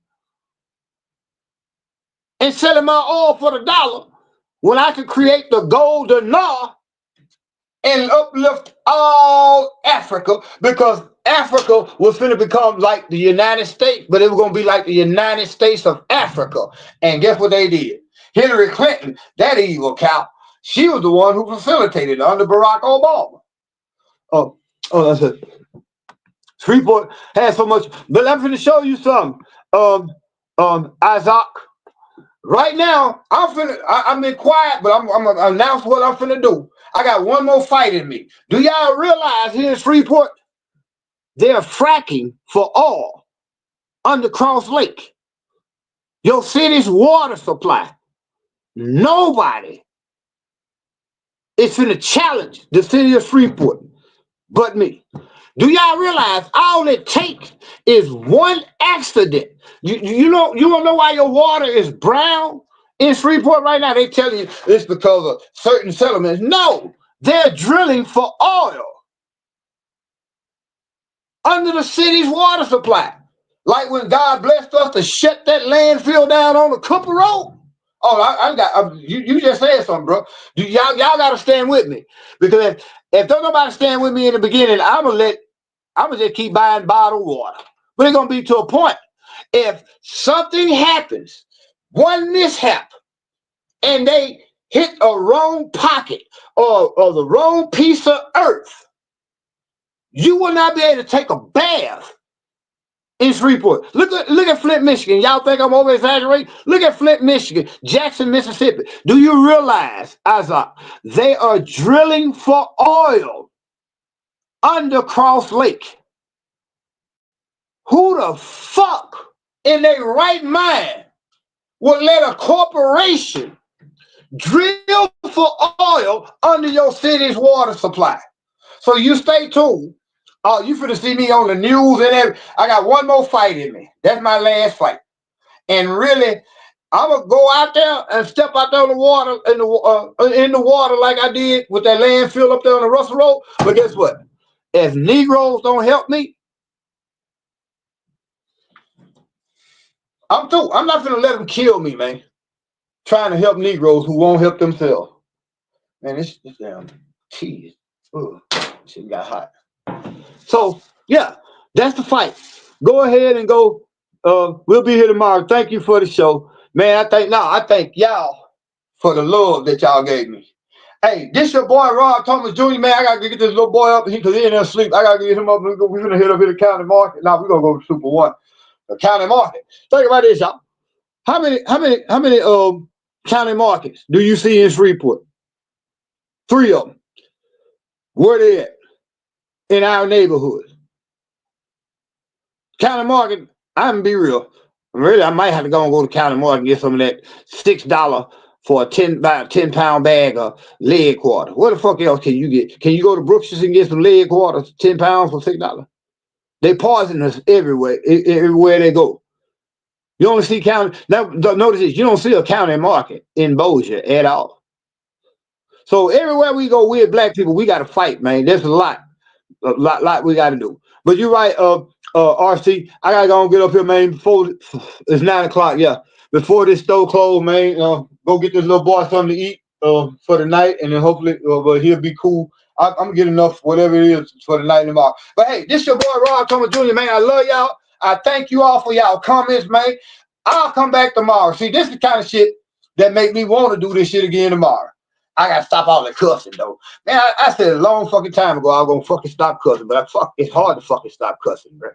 and selling my oil for the dollar when I could create the golden dinar and uplift all Africa, because Africa was going to become like the United States, but it was going to be like the United States of Africa. And guess what they did? Hillary Clinton, that evil cow, she was the one who facilitated it under Barack Obama. That's it. Freeport has so much, but I'm going to show you something. Isaac. Right now, I'm been quiet, but I'm gonna announce what I'm finna do. I got one more fight in me. Do y'all realize here in Freeport, they're fracking for oil under Cross Lake, your city's water supply? Nobody is finna challenge the city of Freeport but me. Do y'all realize all it takes is one accident? You don't know why your water is brown in Freeport right now? They tell you it's because of certain settlements. No, they're drilling for oil under the city's water supply. Like when God blessed us to shut that landfill down on the Cooper Road. Oh, you just said something, bro. Y'all gotta stand with me, because if don't nobody stand with me in the beginning, I'm gonna just keep buying bottled water. But it's gonna be to a point. If something happens, one mishap, and they hit a wrong pocket or the wrong piece of earth, you will not be able to take a bath in Freeport. Look at Flint, Michigan. Y'all think I'm over exaggerating? Look at Flint, Michigan, Jackson, Mississippi. Do you realize, Isaac, they are drilling for oil under Cross Lake? Who the fuck in their right mind would let a corporation drill for oil under your city's water supply? So you stay tuned. Oh, you finna see me on the news and everything. I got one more fight in me. That's my last fight. And really, I'm gonna go out there and step out there in the water, in the water like I did with that landfill up there on the Russell Road. But guess what? If Negroes don't help me, I'm through. I'm not gonna let them kill me, man. Trying to help Negroes who won't help themselves. Man, this damn cheese. Ugh, shit got hot. So yeah, that's the fight. Go ahead and go. We'll be here tomorrow. Thank you for the show, man. I thank y'all for the love that y'all gave me. Hey, this your boy Rob Thomas Jr. Man, I gotta get this little boy up because he in there asleep. I gotta get him up. We're gonna hit up in the county market. Now we're gonna go to Super One, the county market. Think about this, y'all. How many county markets do you see in Shreveport? 3 of them. Where they at? In our neighborhood. County market, I'm gonna be real. Really, I might have to go to county market and get some of that $6 for a 10-pound bag of leg quarter. What the fuck else can you get? Can you go to Brooks's and get some leg quarter, 10 pounds for $6? They poison us everywhere they go. You only see county. Now, notice this, you don't see a county market in Bossier at all. So everywhere we go, we're black people, we got to fight, man. There's a lot we got to do. But you're right, RC. I got to go and get up here, man, before it's 9 o'clock, yeah. Before this store closed, man, go get this little boy something to eat for the night, and then hopefully he'll be cool. I'm going to get enough, whatever it is, for the night tomorrow. But hey, this your boy, Rob Thomas Jr., man. I love y'all. I thank you all for y'all comments, man. I'll come back tomorrow. See, this is the kind of shit that make me want to do this shit again tomorrow. I gotta stop all the cussing though. Man, I said a long fucking time ago I was gonna fucking stop cussing, but it's hard to fucking stop cussing, bro.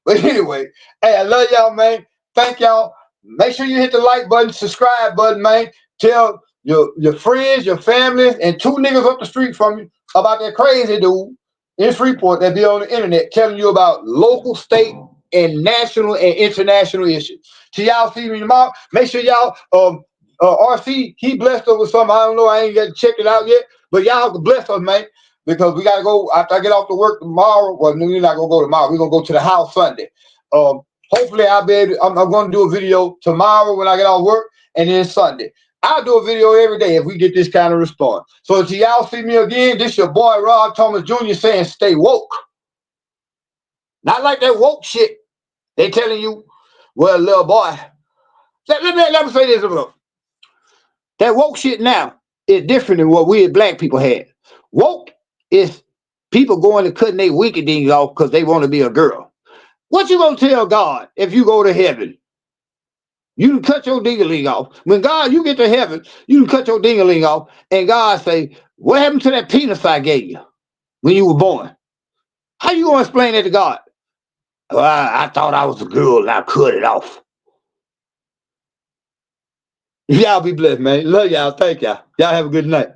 But anyway, hey, I love y'all, man. Thank y'all. Make sure you hit the like button, subscribe button, man. Tell your friends, your family, and 2 niggas up the street from you about that crazy dude in Freeport that be on the internet telling you about local, state, and national and international issues. Till y'all see me tomorrow, make sure y'all RC, he blessed us with something. I don't know, I ain't got to check it out yet, but y'all can bless us, man, because we gotta go after I get off to work tomorrow. Well, no, we're not gonna go tomorrow. We're gonna go to the house Sunday. Hopefully I'll be able to, I'm gonna do a video tomorrow when I get off work, and then Sunday. I'll do a video every day if we get this kind of response. So until y'all see me again, this your boy Rob Thomas Jr. saying stay woke. Not like that woke shit. They telling you, well, little boy. Let me say this about that woke shit now is different than what we as black people had. Woke is people going and cutting their wicked things off because they want to be a girl. What you gonna tell God if you go to heaven? You can cut your ding-a-ling off. When God, you get to heaven, you can cut your ding-a-ling off, and God say, what happened to that penis I gave you when you were born? How you gonna explain that to God? Well, I thought I was a girl and I cut it off. Y'all be blessed, man. Love y'all. Thank y'all. Y'all have a good night.